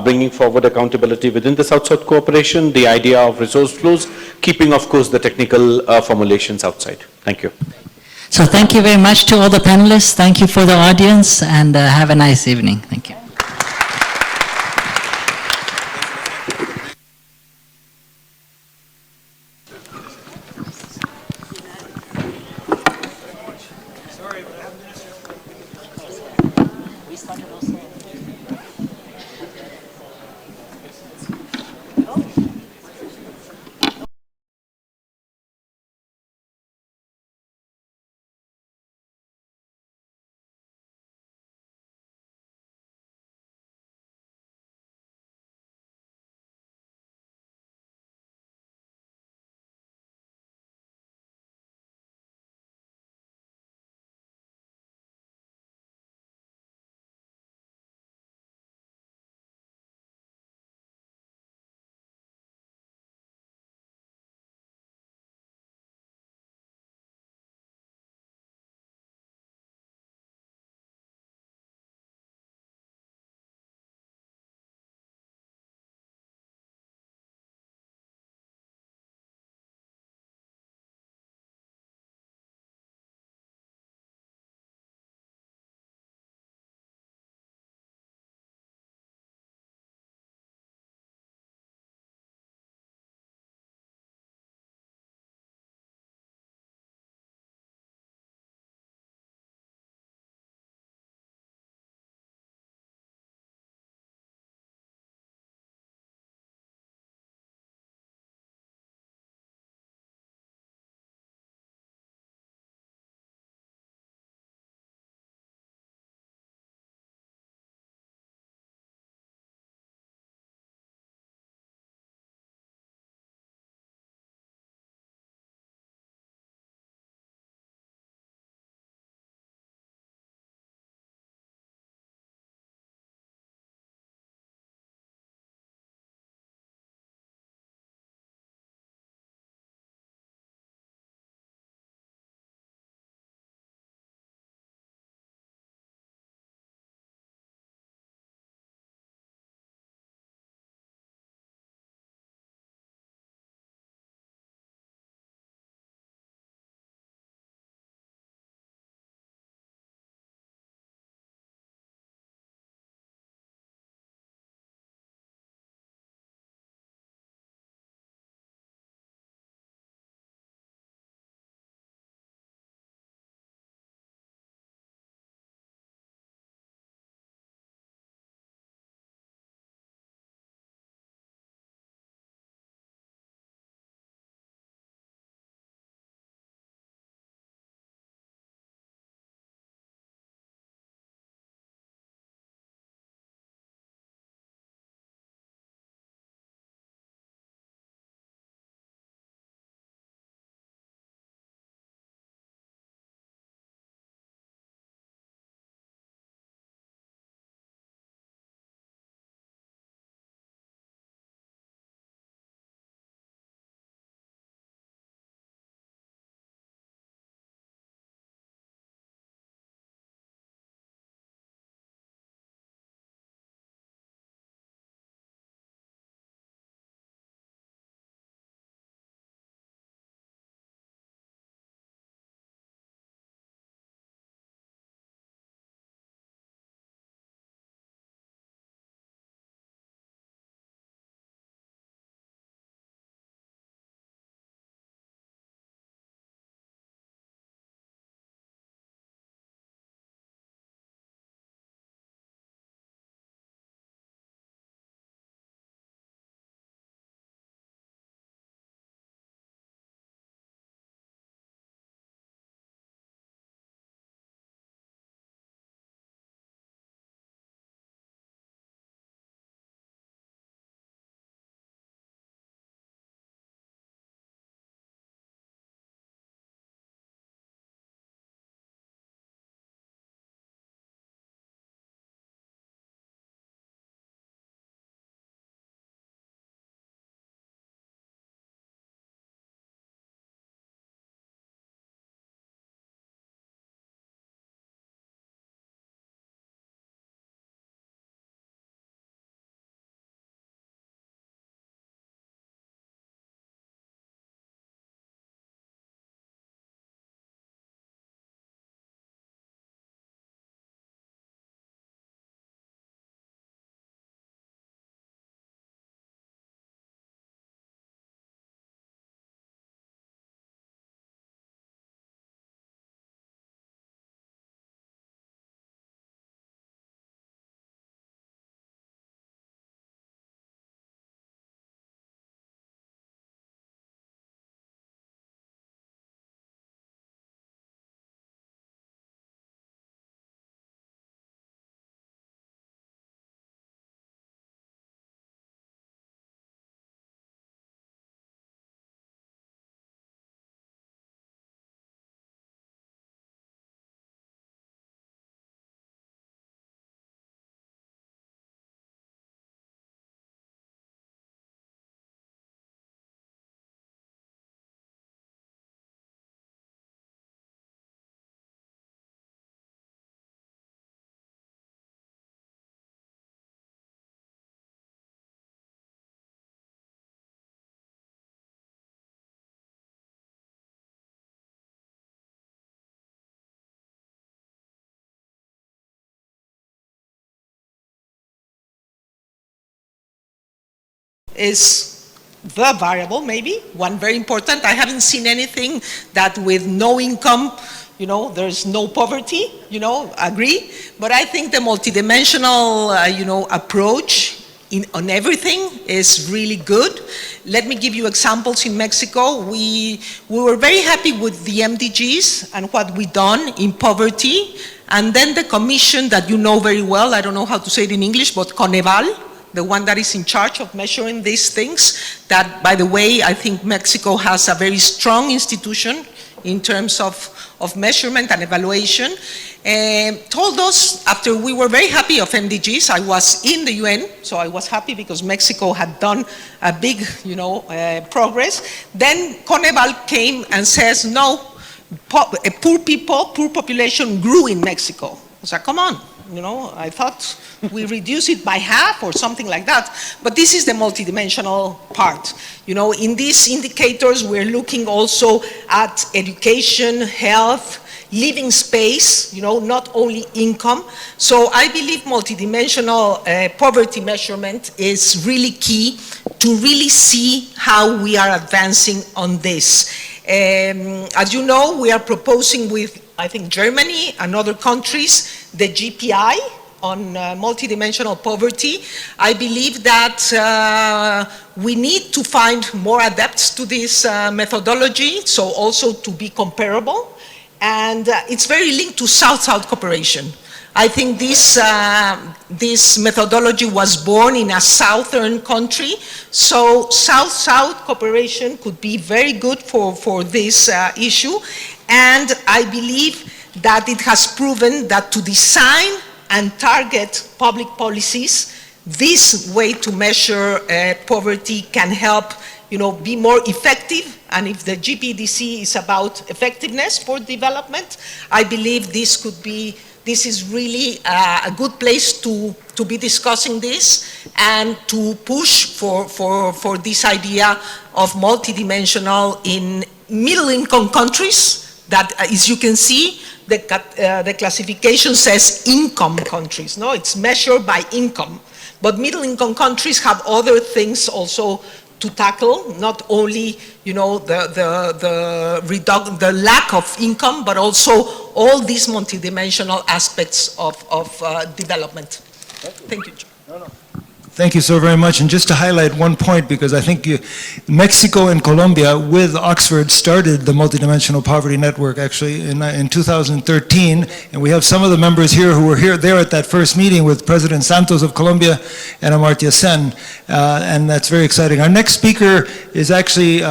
bringing forward accountability within the South-South cooperation, the idea of resource flows, keeping, of course, the technical formulations outside. Thank you.
So thank you very much to all the panelists. Thank you for the audience, and have a nice evening. Thank you.
is the variable, maybe, one very important. I haven't seen anything that with no income, you know, there's no poverty, you know, agree. But I think the multidimensional, you know, approach on everything is really good. Let me give you examples. In Mexico, we were very happy with the MDGs and what we done in poverty. And then the commission that you know very well, I don't know how to say it in English, but Coneval, the one that is in charge of measuring these things, that, by the way, I think Mexico has a very strong institution in terms of measurement and evaluation, told us, after we were very happy of MDGs, I was in the UN, so I was happy because Mexico had done a big, you know, progress. Then Coneval came and says, no, poor people, poor population grew in Mexico. I was like, come on, you know, I thought we reduce it by half or something like that. But this is the multidimensional part. You know, in these indicators, we're looking also at education, health, living space, you know, not only income. So I believe multidimensional poverty measurement is really key to really see how we are advancing on this. As you know, we are proposing with, I think, Germany and other countries, the GPI on multidimensional poverty. I believe that we need to find more adepts to this methodology, so also to be comparable. And it's very linked to South-South cooperation. I think this, this methodology was born in a southern country, so South-South cooperation could be very good for this issue. And I believe that it has proven that to design and target public policies, this way to measure poverty can help, you know, be more effective. And if the GPDC is about effectiveness for development, I believe this could be, this is really a good place to be discussing this and to push for this idea of multidimensional in middle-income countries that, as you can see, the classification says income countries. No, it's measured by income. But middle-income countries have other things also to tackle, not only, you know, the lack of income, but also all these multidimensional aspects of development. Thank you, John.
Thank you so very much. And just to highlight one point, because I think Mexico and Colombia with Oxford started the Multidimensional Poverty Network actually in 2013. And we have some of the members here who were there at that first meeting with President Santos of Colombia and Amartya Sen. And that's very exciting. Our next speaker is actually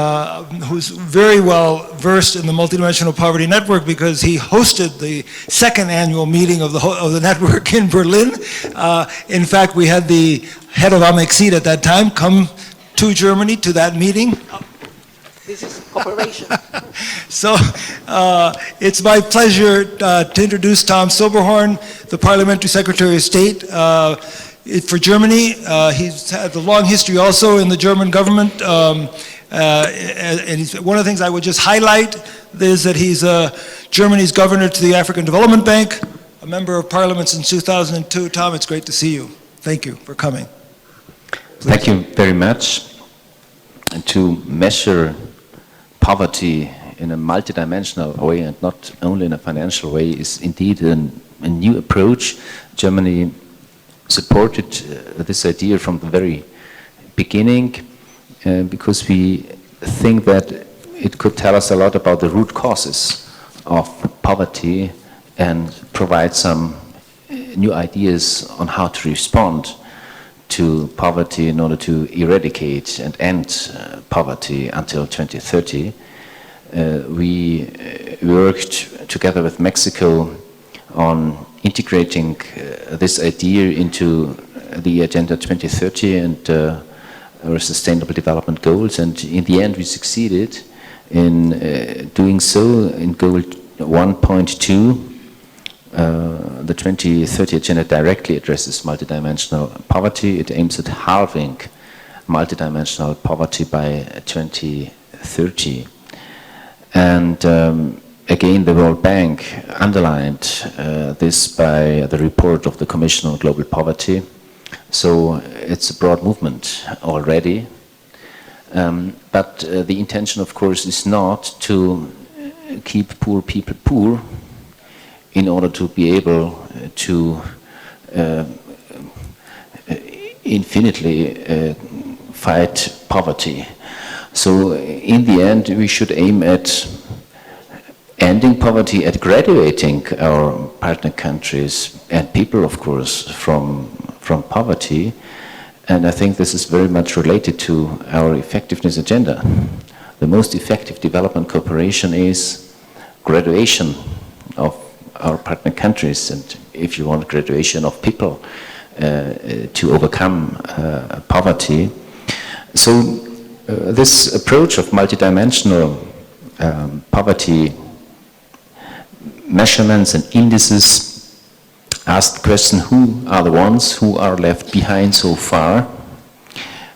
who's very well versed in the Multidimensional Poverty Network because he hosted the second annual meeting of the network in Berlin. In fact, we had the head of Amexid at that time come to Germany to that meeting.
This is cooperation.
So it's my pleasure to introduce Tom Silberhorn, the Parliamentary Secretary of State for Germany. He's had a long history also in the German government. And one of the things I would just highlight is that he's Germany's governor to the African Development Bank, a member of Parliament since 2002. Tom, it's great to see you. Thank you for coming. Please.
Thank you very much. And to measure poverty in a multidimensional way and not only in a financial way is indeed a new approach. Germany supported this idea from the very beginning because we think that it could tell us a lot about the root causes of poverty and provide some new ideas on how to respond to poverty in order to eradicate and end poverty until 2030. We worked together with Mexico on integrating this idea into the Agenda 2030 and our Sustainable Development Goals, and in the end we succeeded in doing so. In Goal 1.2, the 2030 Agenda directly addresses multidimensional poverty. It aims at halving multidimensional poverty by 2030. And again, the World Bank underlined this by the report of the Commission on Global Poverty, So it's a broad movement already. But the intention, of course, is not to keep poor people poor in order to be able to infinitely fight poverty. So in the end, we should aim at ending poverty, at graduating our partner countries and people, of course, from poverty. And I think this is very much related to our effectiveness agenda. The most effective development cooperation is graduation of our partner countries, and if you want, graduation of people to overcome poverty. So this approach of multidimensional poverty measurements and indices ask the question, who are the ones who are left behind so far?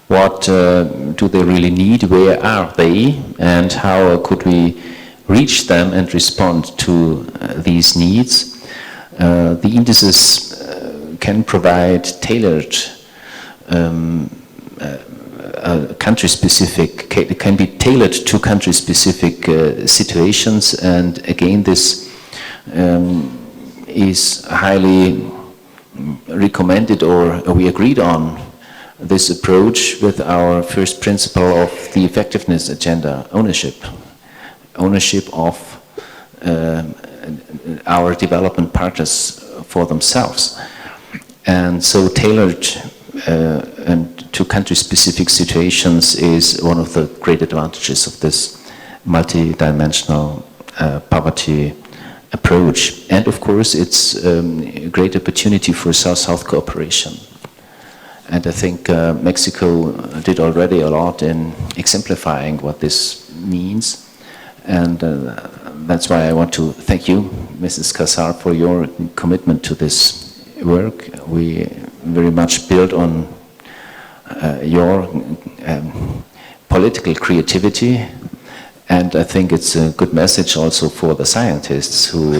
What do they really need? Where are they? And how could we reach them and respond to these needs? The indices can provide tailored country-specific, can be tailored to country-specific situations, and again this is highly recommended, or we agreed on this approach with our first principle of the effectiveness agenda, ownership of our development partners for themselves. And so tailored and to country-specific situations is one of the great advantages of this multidimensional poverty approach. And of course, it's a great opportunity for South-South cooperation. And I think Mexico did already a lot in exemplifying what this means. And that's why I want to thank you, Mrs. Casar, for your commitment to this work. We very much build on your political creativity. And I think it's a good message also for the scientists who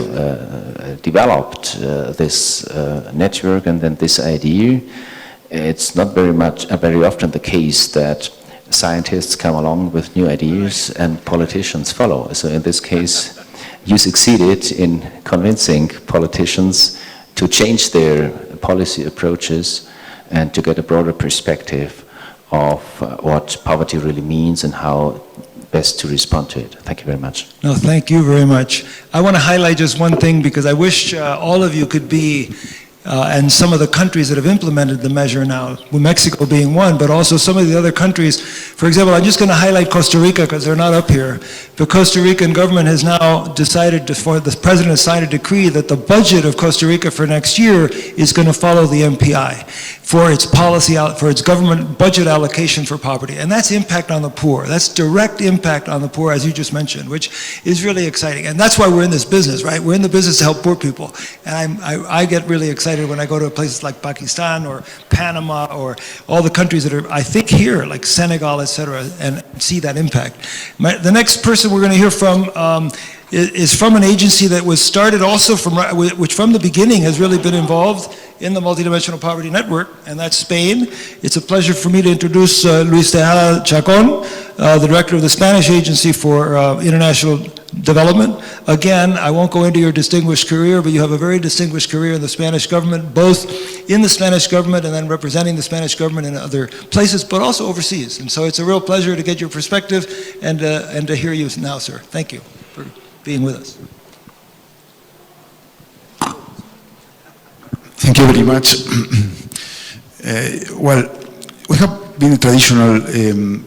developed this network and then this idea. It's not very often the case that scientists come along with new ideas and politicians follow. So in this case, you succeeded in convincing politicians to change their policy approaches and to get a broader perspective of what poverty really means and how best to respond to it. Thank you very much.
No, thank you very much. I want to highlight just one thing, because I wish all of you could be and some of the countries that have implemented the measure now, Mexico being one, but also some of the other countries. For example, I'm just going to highlight Costa Rica because they're not up here. The Costa Rican government has now decided, the president has signed a decree that the budget of Costa Rica for next year is going to follow the MPI for its policy, for its government budget allocation for poverty. And that's impact on the poor. That's direct impact on the poor, as you just mentioned, which is really exciting. And that's why we're in this business, right? We're in the business to help poor people. And I get really excited when I go to places like Pakistan or Panama or all the countries that are, I think, here, like Senegal, etc., and see that impact. The next person we're going to hear from is from an agency that was started also from, which from the beginning has really been involved in the Multidimensional Poverty Network, and that's Spain. It's a pleasure for me to introduce Luis Tejada Chacon, the director of the Spanish Agency for International Development. Again, I won't go into your distinguished career, but you have a very distinguished career in the Spanish government, both in the Spanish government and then representing the Spanish government in other places, but also overseas. And so it's a real pleasure to get your perspective and to hear you now, sir. Thank you for being with us.
Thank you very much. Well, we have been a traditional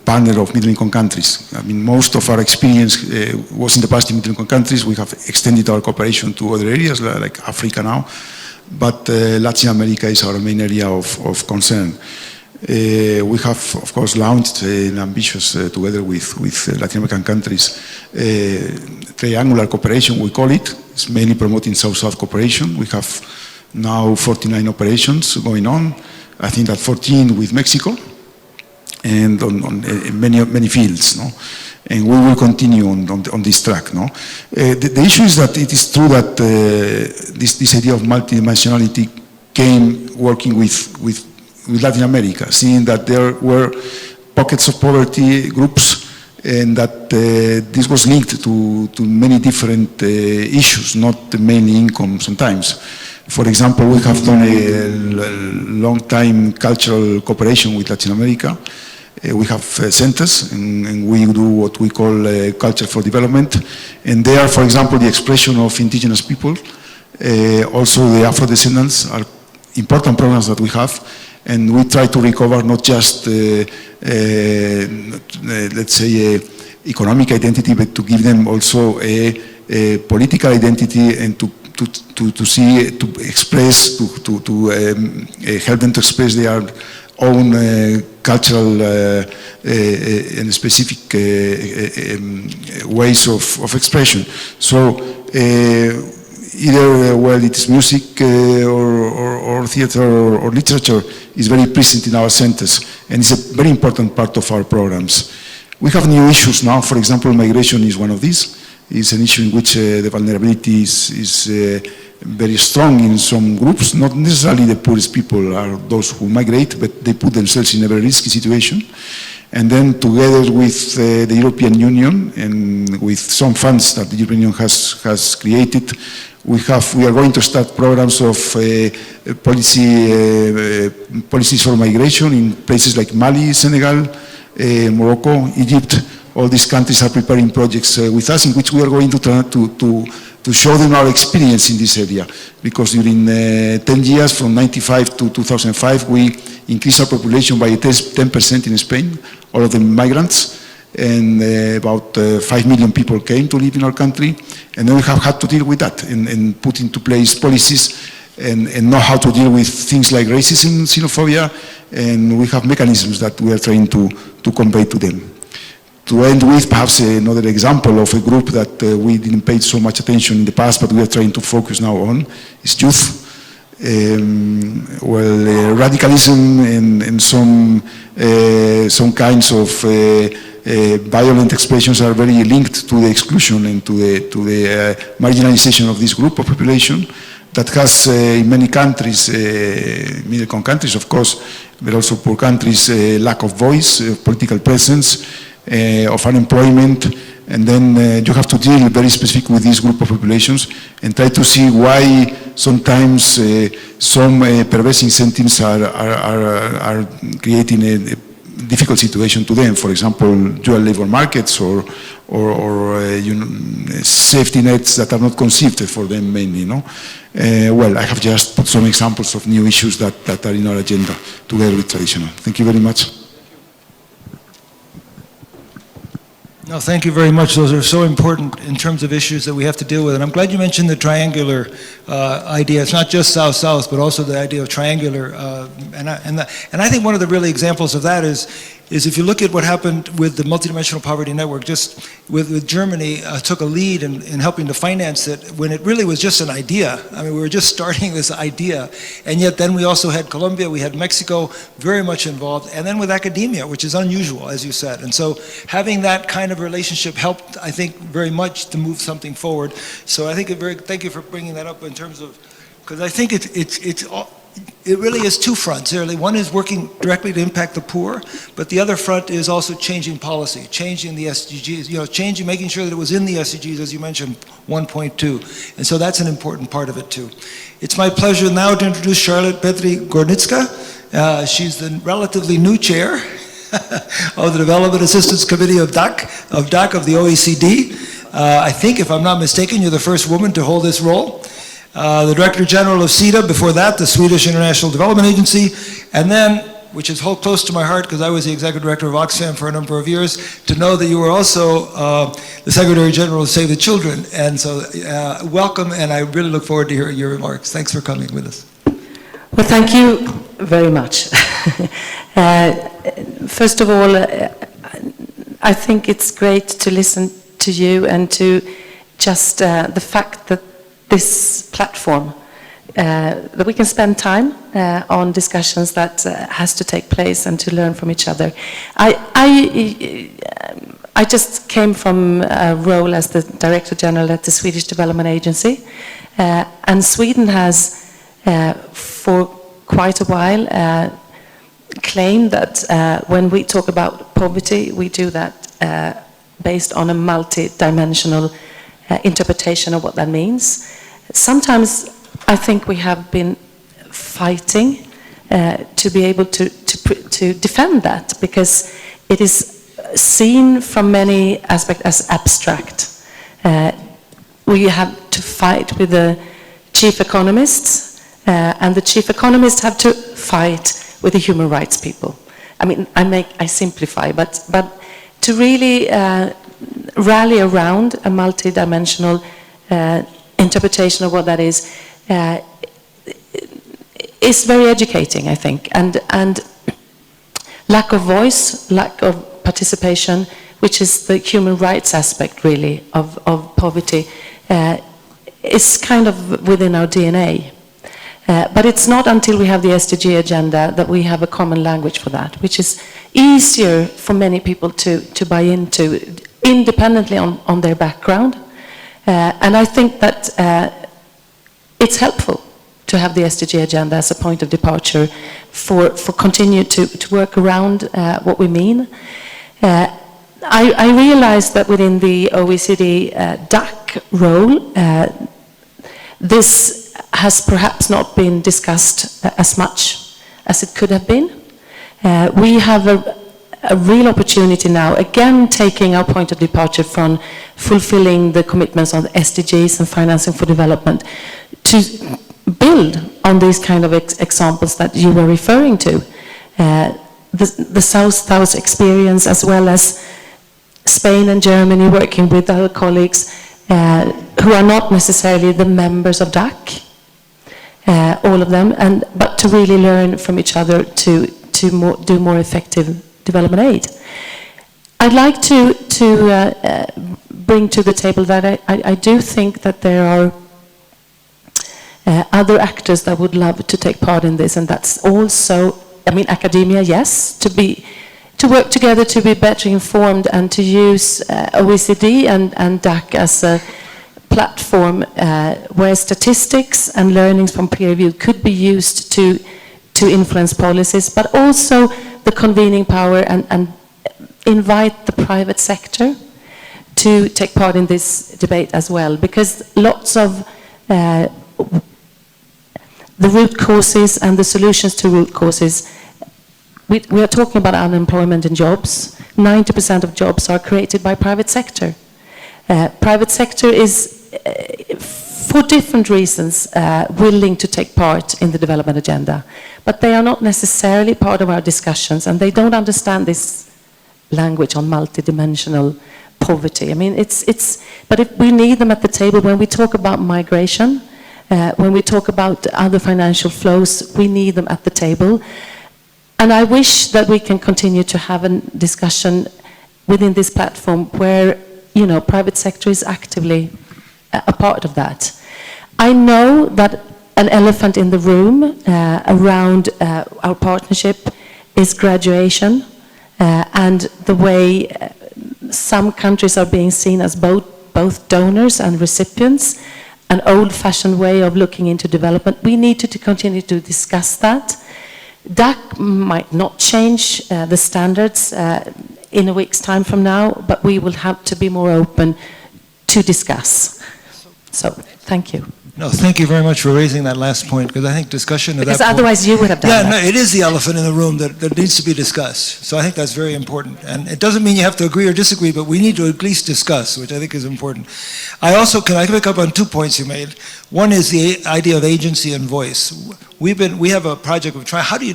partner of middle-income countries. I mean, most of our experience was in the past in middle-income countries. We have extended our cooperation to other areas like Africa now, but Latin America is our main area of concern. We have, of course, launched an ambitious, together with Latin American countries, triangular cooperation, we call it. It's mainly promoting South-South cooperation. We have now 49 operations going on. I think that 14 with Mexico, and on many fields, no? And we will continue on this track, no? The issue is that it is true that this idea of multidimensionality came working with with Latin America, seeing that there were pockets of poverty groups and that this was linked to many different issues, not mainly income sometimes. For example, we have done a long time cultural cooperation with Latin America. We have centers and we do what we call culture for development. And they are, for example, the expression of indigenous people. Also the Afro-descendants are important programs that we have. And we try to recover not just, let's say, economic identity, but to give them also a political identity and to see, to express, to help them to express their own cultural and specific ways of expression. So either, well, it is music or theater or literature is very present in our centers, and it's a very important part of our programs. We have new issues now. For example, migration is one of these. It's an issue in which the vulnerability is very strong in some groups. Not necessarily the poorest people are those who migrate, but they put themselves in a very risky situation. And then together with the European Union and with some funds that the European Union has created, we are going to start programs of policies for migration in places like Mali, Senegal, Morocco, Egypt. All these countries are preparing projects with us in which we are going to show them our experience in this area. Because during 10 years, from 1995 to 2005, we increased our population by 10% in Spain, all of them migrants. And about 5 million people came to live in our country, and then we have had to deal with that and put into place policies and know how to deal with things like racism, xenophobia, and we have mechanisms that we are trying to convey to them. To end with perhaps another example of a group that we didn't pay so much attention in the past, but we are trying to focus now on, is youth. Radicalism and some kinds of violent expressions are very linked to the exclusion and to the marginalization of this group of population that has in many countries, middle-income countries of course, but also poor countries, lack of voice, political presence, of unemployment, and then you have to deal very specific with this group of populations and try to see why sometimes some perverse incentives are creating a difficult situation to them. For example, dual labor markets or safety nets that are not conceived for them mainly. No? Well, I have just put some examples of new issues that are in our agenda together with traditional. Thank you very much.
No, thank you very much. Those are so important in terms of issues that we have to deal with. And I'm glad you mentioned the triangular idea. It's not just South-South, but also the idea of triangular. And I think one of the really examples of that is if you look at what happened with the multidimensional poverty network, just with Germany took a lead in helping to finance it when it really was just an idea. I mean, we were just starting this idea. And yet then we also had Colombia, we had Mexico very much involved, and then with academia, which is unusual, as you said. And so having that kind of relationship helped, I think, very much to move something forward. So I think thank you for bringing that up in terms of, because I think it really is two fronts. One is working directly to impact the poor, but the other front is also changing policy, changing the SDGs, making sure that it was in the SDGs, as you mentioned, 1.2. And so that's an important part of it too. It's my pleasure now to introduce Charlotte Petri-Gornicka. She's the relatively new chair of the Development Assistance Committee of DAC of the OECD. I think, if I'm not mistaken, you're the first woman to hold this role. The Director General of SIDA, before that, the Swedish International Development Agency, and then, which is close to my heart because I was the Executive Director of Oxfam for a number of years, to know that you were also the Secretary General of Save the Children. And so welcome, and I really look forward to hearing your remarks. Thanks for coming with us.
Well, thank you very much. First of all, I think it's great to listen to you and to just the fact that this platform, that we can spend time on discussions that has to take place and to learn from each other. I just came from a role as the Director General at the Swedish Development Agency, and Sweden has for quite a while claim that when we talk about poverty, we do that based on a multi-dimensional interpretation of what that means. Sometimes I think we have been fighting to be able to defend that, because it is seen from many aspects as abstract. We have to fight with the chief economists, and the chief economists have to fight with the human rights people. I mean, I simplify, but to really rally around a multi-dimensional interpretation of what that is very educating, I think, and lack of voice, lack of participation, which is the human rights aspect really of poverty, is kind of within our DNA. But it's not until we have the SDG agenda that we have a common language for that, which is easier for many people to buy into, independently on their background. And I think that it's helpful to have the SDG agenda as a point of departure for continue to work around what we mean. I realize that within the OECD DAC role, this has perhaps not been discussed as much as it could have been. We have a real opportunity now, again taking our point of departure from fulfilling the commitments on the SDGs and financing for development, to build on these kind of examples that you were referring to. The South experience, as well as Spain and Germany working with other colleagues who are not necessarily the members of DAC, all of them, but to really learn from each other to do more effective development aid. I'd like to bring to the table that I do think that there are other actors that would love to take part in this, and that's also, I mean, academia, yes, to work together to be better informed and to use OECD and DAC as a platform where statistics and learnings from peer review could be used to influence policies, but also the convening power and invite the private sector to take part in this debate as well, because lots of the root causes and the solutions to root causes, we are talking about unemployment and jobs. 90% of jobs are created by private sector. Private sector is, for different reasons, willing to take part in the development agenda, but they are not necessarily part of our discussions, and they don't understand this language on multidimensional poverty. I mean, but if we need them at the table when we talk about migration, when we talk about other financial flows, we need them at the table. And I wish that we can continue to have a discussion within this platform where, you know, private sector is actively a part of that. I know that an elephant in the room around our partnership is graduation and the way some countries are being seen as both donors and recipients, an old-fashioned way of looking into development. We need to continue to discuss that. DAC might not change the standards in a week's time from now, but we will have to be more open to discuss. So, thank you.
No, thank you very much for raising that last point, because I think discussion of that point,
otherwise you would have done that.
Yeah, no, it is the elephant in the room that needs to be discussed. So I think that's very important. And it doesn't mean you have to agree or disagree, but we need to at least discuss, which I think is important. Can I pick up on 2 points you made? One is the idea of agency and voice. We have a project of trying, how do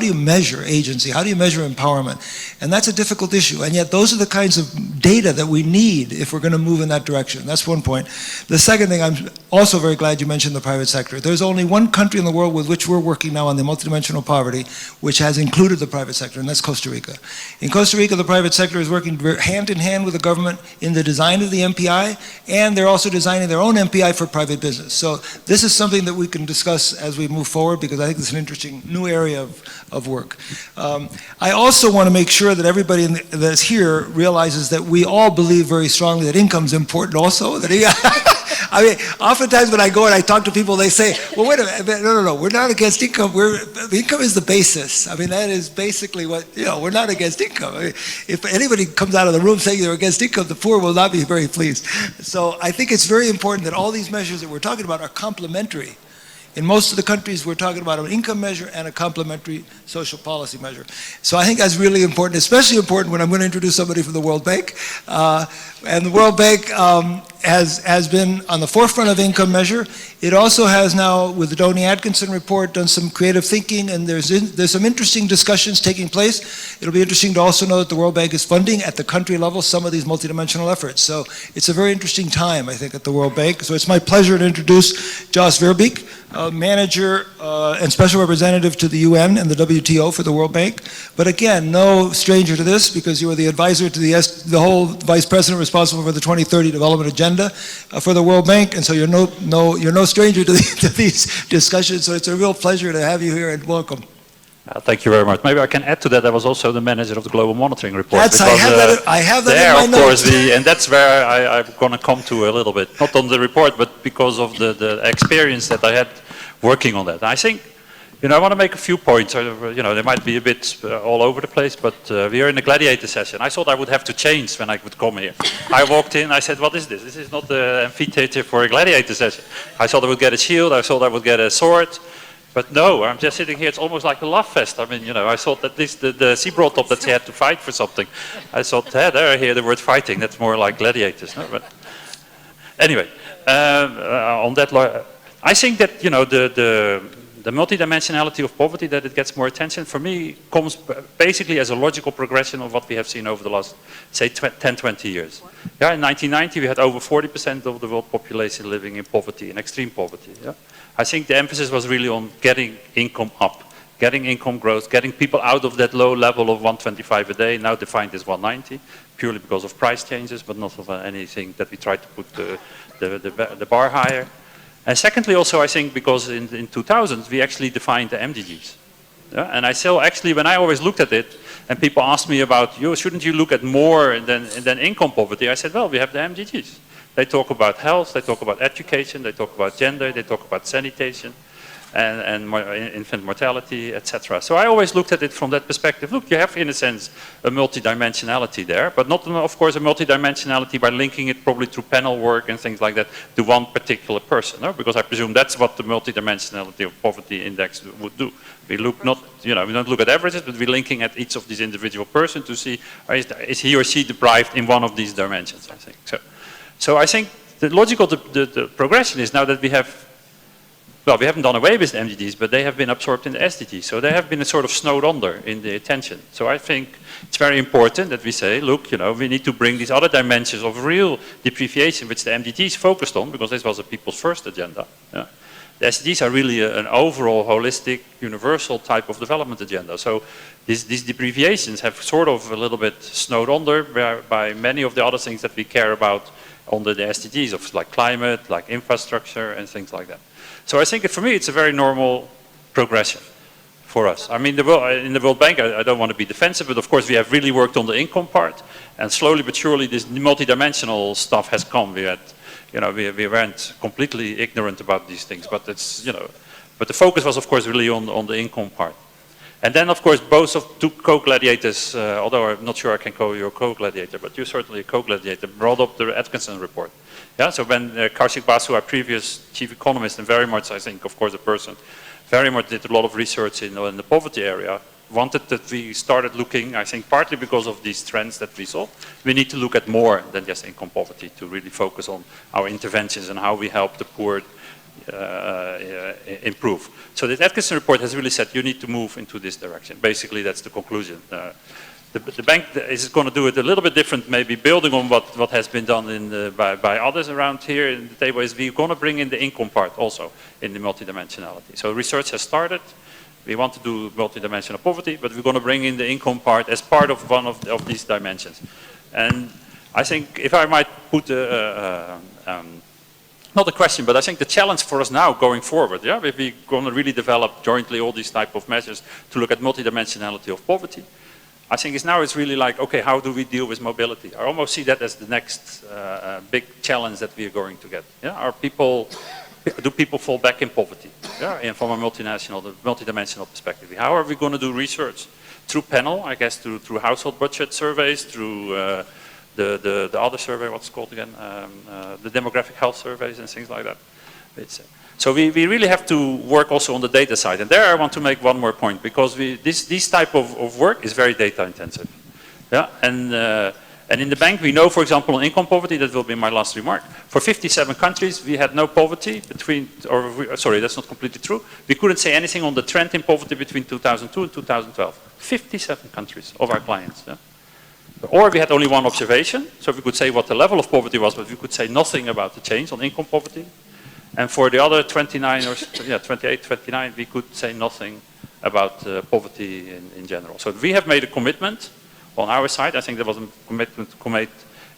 you measure agency? How do you measure empowerment? And that's a difficult issue. And yet those are the kinds of data that we need if we're going to move in that direction. That's one point. The second thing, I'm also very glad you mentioned the private sector. There's only one country in the world with which we're working now on the multidimensional poverty, which has included the private sector, and that's Costa Rica. In Costa Rica, the private sector is working hand in hand with the government in the design of the MPI, and they're also designing their own MPI for private business. So this is something that we can discuss as we move forward, because I think it's an interesting new area of work. I also want to make sure that everybody that's here realizes that we all believe very strongly that income is important also. That I mean, oftentimes when I go and I talk to people, they say, well, wait a minute, no, we're not against income. Income is the basis. I mean, that is basically what, we're not against income. I mean, if anybody comes out of the room saying they're against income, the poor will not be very pleased. So I think it's very important that all these measures that we're talking about are complementary. In most of the countries, we're talking about an income measure and a complementary social policy measure. So I think that's really important, especially important when I'm going to introduce somebody from the World Bank. And the World Bank has been on the forefront of income measure. It also has now, with the Donny Atkinson report, done some creative thinking, and there's some interesting discussions taking place. It'll be interesting to also know that the World Bank is funding at the country level some of these multidimensional efforts. So it's a very interesting time, I think, at the World Bank. So it's my pleasure to introduce Jos Verbeek, manager and special representative to the UN and the WTO for the World Bank. But again, no stranger to this, because you are the advisor to the whole vice president responsible for the 2030 development agenda for the World Bank, and so you're no stranger to these discussions. So it's a real pleasure to have you here, and welcome.
Thank you very much. Maybe I can add to that. I was also the manager of the Global Monitoring Report.
I have that
there,
in my
of course,
notes.
and that's where I'm going to come to a little bit. Not on the report, but because of the experience that I had working on that. I think, I want to make a few points. They might be a bit all over the place, but we are in a gladiator session. I thought I would have to change when I would come here. I walked in, I said, what is this? This is not the amphitheater for a gladiator session. I thought I would get a shield, I thought I would get a sword. But no, I'm just sitting here, it's almost like a love fest. I mean, I thought at least the sea brought up that she had to fight for something. I thought, there I hear the word fighting, that's more like gladiators. No? But anyway, on that, I think that, the multidimensionality of poverty, that it gets more attention, for me, comes basically as a logical progression of what we have seen over the last, say, 10, 20 years. Yeah, in 1990, we had over 40% of the world population living in poverty, in extreme poverty. Yeah? I think the emphasis was really on getting income up, getting income growth, getting people out of that low level of 125 a day, now defined as 190, purely because of price changes, but not of anything that we tried to put the bar higher. And secondly, also, I think because in 2000, we actually defined the MDGs. Yeah? And I still, actually, when I always looked at it, and people asked me about, shouldn't you look at more than income poverty? I said, well, we have the MDGs. They talk about health, they talk about education, they talk about gender, they talk about sanitation, and infant mortality, etc. So I always looked at it from that perspective. Look, you have, in a sense, a multidimensionality there, but not, of course, a multidimensionality by linking it probably through panel work and things like that to one particular person, no? Because I presume that's what the multidimensionality of poverty index would do. We look not, we don't look at averages, but we're linking at each of these individual persons to see, is he or she deprived in one of these dimensions, I think. So I think the logical the progression is now that we have, well, we haven't done away with the MDGs, but they have been absorbed in the SDGs. So they have been sort of snowed under in the attention. So I think it's very important that we say, look, we need to bring these other dimensions of real deprivation, which the MDGs focused on, because this was the people's first agenda. Yeah. The SDGs are really an overall, holistic, universal type of development agenda. So these deprivations have sort of a little bit snowed under by many of the other things that we care about under the SDGs, of like climate, like infrastructure, and things like that. So I think for me it's a very normal progression for us. I mean, in the World Bank, I don't want to be defensive, but of course we have really worked on the income part, and slowly but surely this multidimensional stuff has come. We had, we weren't completely ignorant about these things, but it's, but the focus was of course really on the income part. And then, of course, both of two co-gladiators, although I'm not sure I can call you a co-gladiator, but you're certainly a co-gladiator, brought up the Atkinson report. Yeah, so when Kaushik Basu, our previous chief economist, and very much, I think, of course, a person, very much did a lot of research in the poverty area, wanted that we started looking, I think, partly because of these trends that we saw, we need to look at more than just income poverty to really focus on our interventions and how we help the poor improve. So the Atkinson report has really said you need to move into this direction. Basically, that's the conclusion. The bank is going to do it a little bit different, maybe building on what has been done by others around here in the table, is we're going to bring in the income part also in the multidimensionality. So research has started. We want to do multidimensional poverty, but we're going to bring in the income part as part of one of these dimensions. And I think if I might put not a question, but I think the challenge for us now going forward, yeah, if we're going to really develop jointly all these type of measures to look at multidimensionality of poverty, I think it's really like, okay, how do we deal with mobility? I almost see that as the next big challenge that we are going to get. Yeah? Do people fall back in poverty? Yeah? And from a multidimensional perspective. How are we going to do research? Through panel, I guess, through household budget surveys, through the other survey, what's it called again? The demographic health surveys and things like that. So we really have to work also on the data side. And there I want to make one more point, because this type of work is very data intensive. Yeah? And in the bank, we know, for example, on income poverty, that will be my last remark. For 57 countries, we had no poverty sorry, that's not completely true. We couldn't say anything on the trend in poverty between 2002 and 2012. 57 countries of our clients. Yeah? Or we had only one observation, so we could say what the level of poverty was, but we could say nothing about the change on income poverty. And for the other 29 or 28, 29, we could say nothing about poverty in general. So we have made a commitment on our side. I think there was a commitment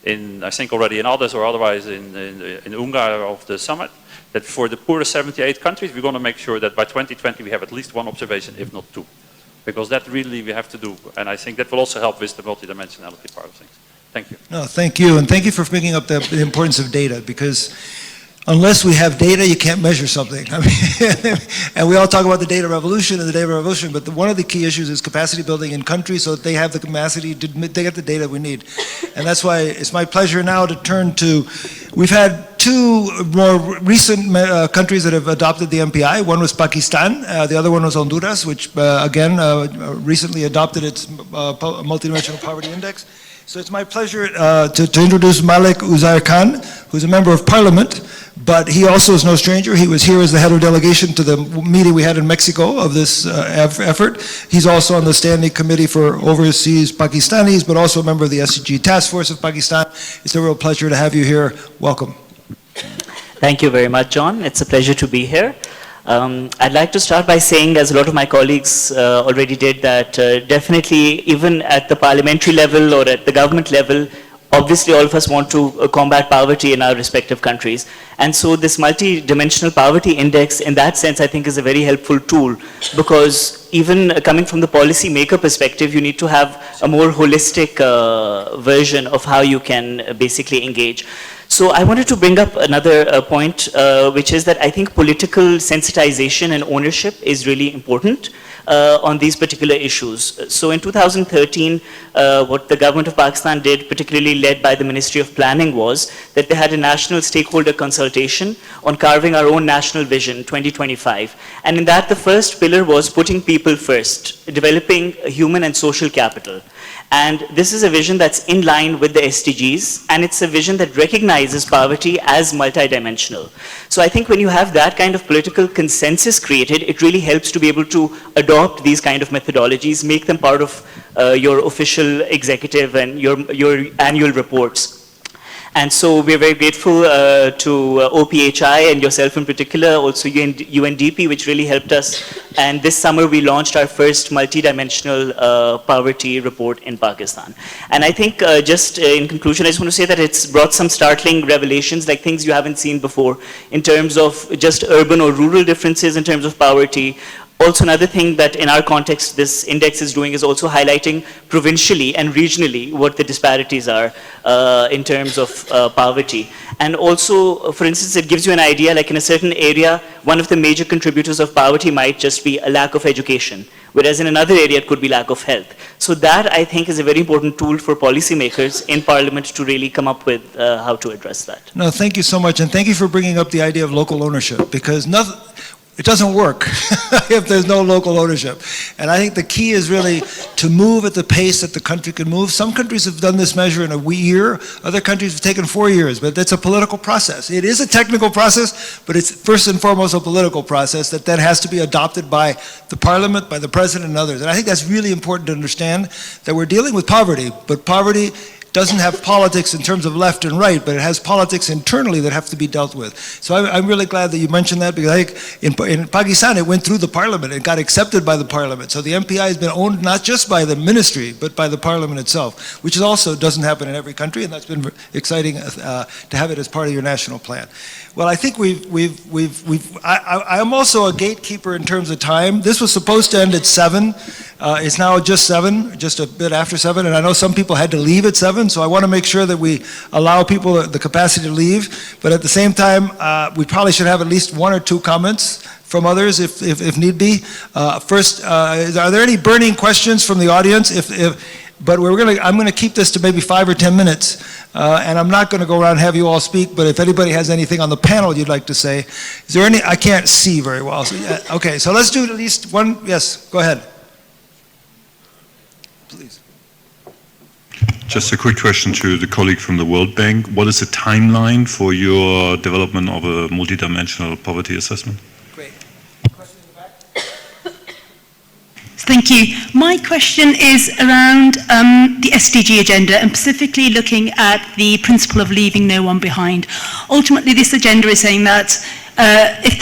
in, I think already in others or otherwise in Ungarn of the summit, that for the poorest 78 countries, we're going to make sure that by 2020 we have at least one observation, if not two. Because that really we have to do. And I think that will also help with the multidimensionality part of things. Thank you.
No, thank you. And thank you for bringing up the importance of data, because unless we have data, you can't measure something. I mean, and we all talk about the data revolution and the data revolution, but one of the key issues is capacity building in countries so that they have the capacity to get the data we need. And that's why it's my pleasure now to turn to, we've had two more recent countries that have adopted the MPI. One was Pakistan, the other one was Honduras, which again recently adopted its multidimensional poverty index. So it's my pleasure to introduce Malik Uzair Khan, who's a member of parliament, but he also is no stranger. He was here as the head of delegation to the meeting we had in Mexico of this effort. He's also on the standing committee for overseas Pakistanis, but also a member of the SCG task force of Pakistan. It's a real pleasure to have you here. Welcome.
Thank you very much, John. It's a pleasure to be here. I'd like to start by saying, as a lot of my colleagues already did, that definitely even at the parliamentary level or at the government level, obviously all of us want to combat poverty in our respective countries. And so this multi-dimensional poverty index, in that sense, I think is a very helpful tool, because even coming from the policy maker perspective, you need to have a more holistic version of how you can basically engage. So I wanted to bring up another point, which is that I think political sensitization and ownership is really important on these particular issues. So in 2013, what the government of Pakistan did, particularly led by the Ministry of Planning, was that they had a national stakeholder consultation on carving our own national vision 2025. And in that, the first pillar was putting people first, developing human and social capital. And this is a vision that's in line with the SDGs, and it's a vision that recognizes poverty as multidimensional. So I think when you have that kind of political consensus created, it really helps to be able to adopt these kind of methodologies, make them part of your official executive and your annual reports. And so we're very grateful to OPHI and yourself in particular, also UNDP, which really helped us. And this summer we launched our first multidimensional poverty report in Pakistan. And I think just in conclusion, I just want to say that it's brought some startling revelations, like things you haven't seen before, in terms of just urban or rural differences in terms of poverty. Also, another thing that in our context this index is doing is also highlighting provincially and regionally what the disparities are in terms of poverty. And also, for instance, it gives you an idea, like in a certain area, one of the major contributors of poverty might just be a lack of education, whereas in another area it could be lack of health. So that, I think, is a very important tool for policymakers in Parliament to really come up with how to address that.
No, thank you so much, and thank you for bringing up the idea of local ownership, because it doesn't work if there's no local ownership. And I think the key is really to move at the pace that the country can move. Some countries have done this measure in a year, other countries have taken 4 years, but that's a political process. It is a technical process, but it's first and foremost a political process that then has to be adopted by the parliament, by the president and others. And I think that's really important to understand, that we're dealing with poverty, but poverty doesn't have politics in terms of left and right, but it has politics internally that have to be dealt with. So I'm really glad that you mentioned that, because I think in Pakistan it went through the parliament, it got accepted by the parliament. So the MPI has been owned not just by the ministry, but by the parliament itself, which also doesn't happen in every country, and that's been exciting to have it as part of your national plan. Well, I think I'm also a gatekeeper in terms of time. This was supposed to end at 7. It's now just 7, just a bit after 7, and I know some people had to leave at 7, so I want to make sure that we allow people the capacity to leave. But at the same time, we probably should have at least 1 or 2 comments from others if need be. First, are there any burning questions from the audience? But I'm going to keep this to maybe 5 or 10 minutes, and I'm not going to go around and have you all speak, but if anybody has anything on the panel you'd like to say. Is there any? I can't see very well. So, okay, so let's do at least one. Yes, go ahead. Please.
Just a quick question to the colleague from the World Bank. What is the timeline for your development of a multidimensional poverty assessment?
Thank you. My question is around the SDG agenda and specifically looking at the principle of leaving no one behind. Ultimately, this agenda is saying that if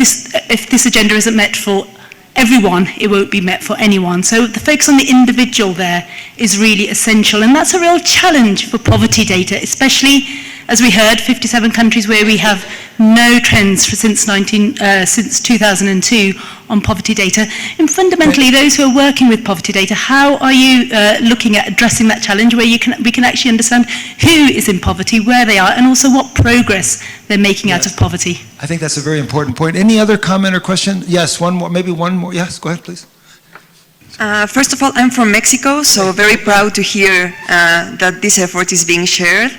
this agenda isn't met for everyone, it won't be met for anyone. So the focus on the individual there is really essential, and that's a real challenge for poverty data, especially, as we heard, 57 countries where we have no trends since 2002 on poverty data. And fundamentally, those who are working with poverty data, how are you looking at addressing that challenge where we can actually understand who is in poverty, where they are, and also what progress they're making out of poverty?
I think that's a very important point. Any other comment or question? Yes, one more, maybe one more. Yes, go ahead, please.
First of all, I'm from Mexico, so very proud to hear that this effort is being shared.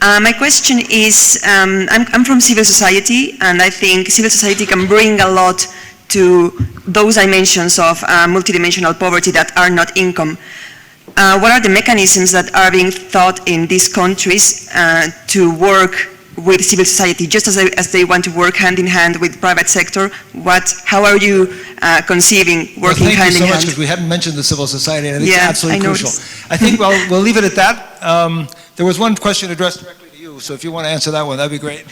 My question is, I'm from civil society, and I think civil society can bring a lot to those dimensions of multidimensional poverty that are not income. What are the mechanisms that are being thought in these countries to work with civil society, just as they want to work hand in hand with private sector? How are you conceiving working hand in hand?
Thank you so much, because we hadn't mentioned the civil society, and I think it's absolutely crucial. I think we'll leave it at that. There was one question addressed directly to you, so if you want to answer that one, that'd be great.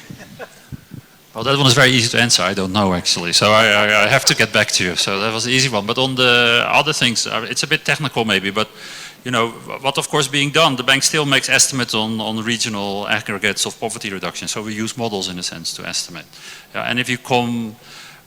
Well, that one is very easy to answer. I don't know, actually. So I have to get back to you. So that was the easy one. But on the other things, it's a bit technical maybe, but you know, what of course being done, the bank still makes estimates on regional aggregates of poverty reduction. So we use models in a sense to estimate. And if you come,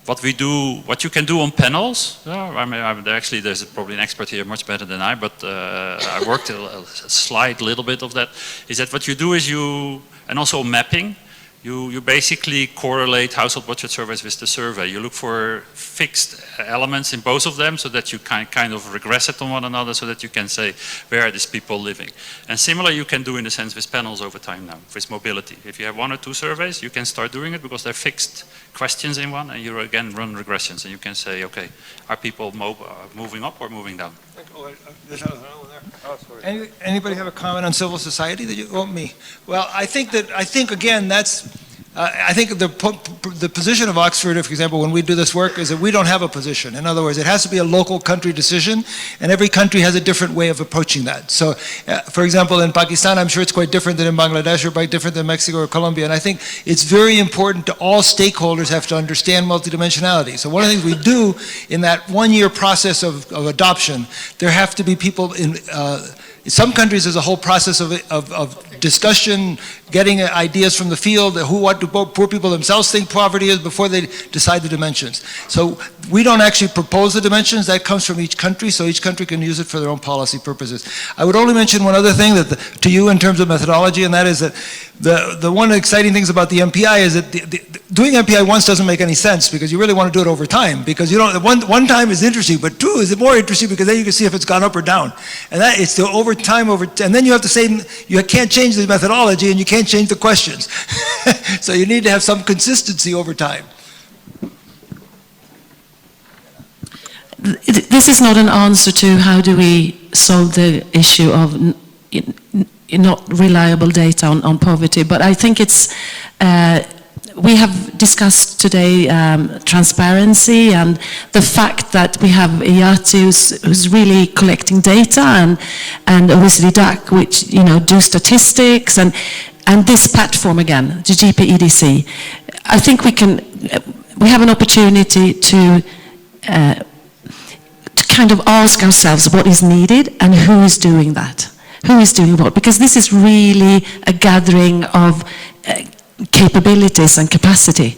what you can do on panels, actually there's probably an expert here much better than I, but I worked a slide little bit of that, is that what you do is and also mapping, you basically correlate household budget surveys with the survey. You look for fixed elements in both of them so that you kind of regress it on one another so that you can say, where are these people living? And similar you can do in a sense with panels over time now, with mobility. If you have 1 or 2 surveys, you can start doing it because they're fixed questions in one, and you again run regressions, and you can say, okay, are people moving up or moving down?
Anybody have a comment on civil society that you want me? Well, I think again that's I think the position of Oxford, for example, when we do this work, is that we don't have a position. In other words, it has to be a local country decision, and every country has a different way of approaching that. So, for example, in Pakistan, I'm sure it's quite different than in Bangladesh, or quite different than Mexico or Colombia, and I think it's very important to all stakeholders have to understand multidimensionality. So one of the things we do in that 1-year process of adoption, there have to be people in some countries there's a whole process of discussion, getting ideas from the field, what do poor people themselves think poverty is before they decide the dimensions. So we don't actually propose the dimensions, that comes from each country, so each country can use it for their own policy purposes. I would only mention one other thing to you in terms of methodology, and that is that the one of the exciting things about the MPI is that doing MPI once doesn't make any sense because you really want to do it over time, because you don't, one time is interesting, but 2 is more interesting because then you can see if it's gone up or down. And that it's the over time, and then you have to say, you can't change the methodology and you can't change the questions. So you need to have some consistency over time.
This is not an answer to how do we solve the issue of not reliable data on poverty, but I think it's, we have discussed today transparency and the fact that we have IATI who's really collecting data and OECD DAC, which do statistics, and this platform again, the GPEDC. I think we have an opportunity to kind of ask ourselves what is needed and who is doing that. Who is doing what? Because this is really a gathering of capabilities and capacity.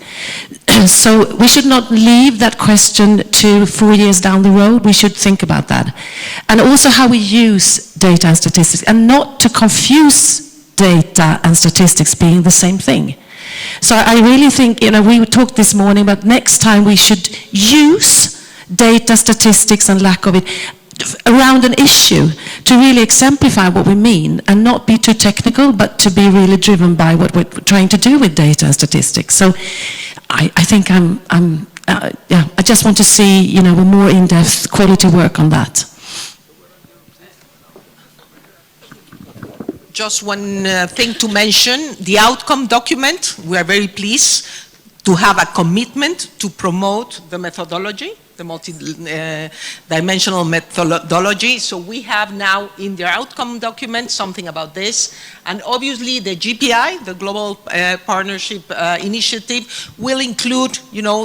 So we should not leave that question to 4 years down the road. We should think about that. And also how we use data and statistics, and not to confuse data and statistics being the same thing. So I really think, we talked this morning, but next time we should use data, statistics, and lack of it around an issue to really exemplify what we mean, and not be too technical, but to be really driven by what we're trying to do with data and statistics. So I think I just want to see, a more in-depth quality work on that.
Just one thing to mention, the outcome document, we are very pleased to have a commitment to promote the methodology, the multi-dimensional methodology. So we have now in their outcome document something about this. And obviously the GPI, the Global Partnership Initiative, will include,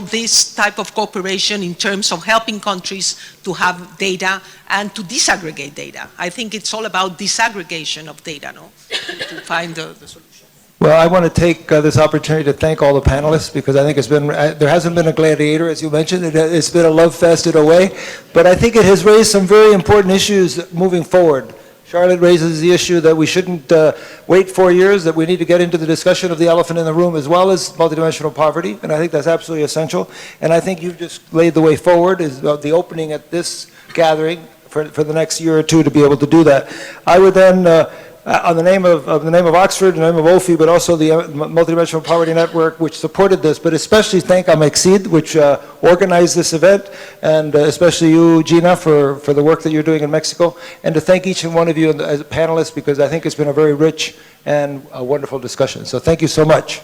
this type of cooperation in terms of helping countries to have data and to disaggregate data. I think it's all about disaggregation of data, to find the solution.
Well, I want to take this opportunity to thank all the panelists, because I think it's been, there hasn't been a gladiator, as you mentioned. It's been a love fest in a way, but I think it has raised some very important issues moving forward. Charlotte raises the issue that we shouldn't wait 4 years, that we need to get into the discussion of the elephant in the room as well as multidimensional poverty, and I think that's absolutely essential. And I think you've just laid the way forward, is the opening at this gathering for the next year or two to be able to do that. I would then, on the name of Oxford, the name of OFI, but also the Multidimensional Poverty Network, which supported this, but especially thank Amexid, which organized this event, and especially you, Gina, for the work that you're doing in Mexico, and to thank each and one of you as panelists, because I think it's been a very rich and a wonderful discussion. So thank you so much.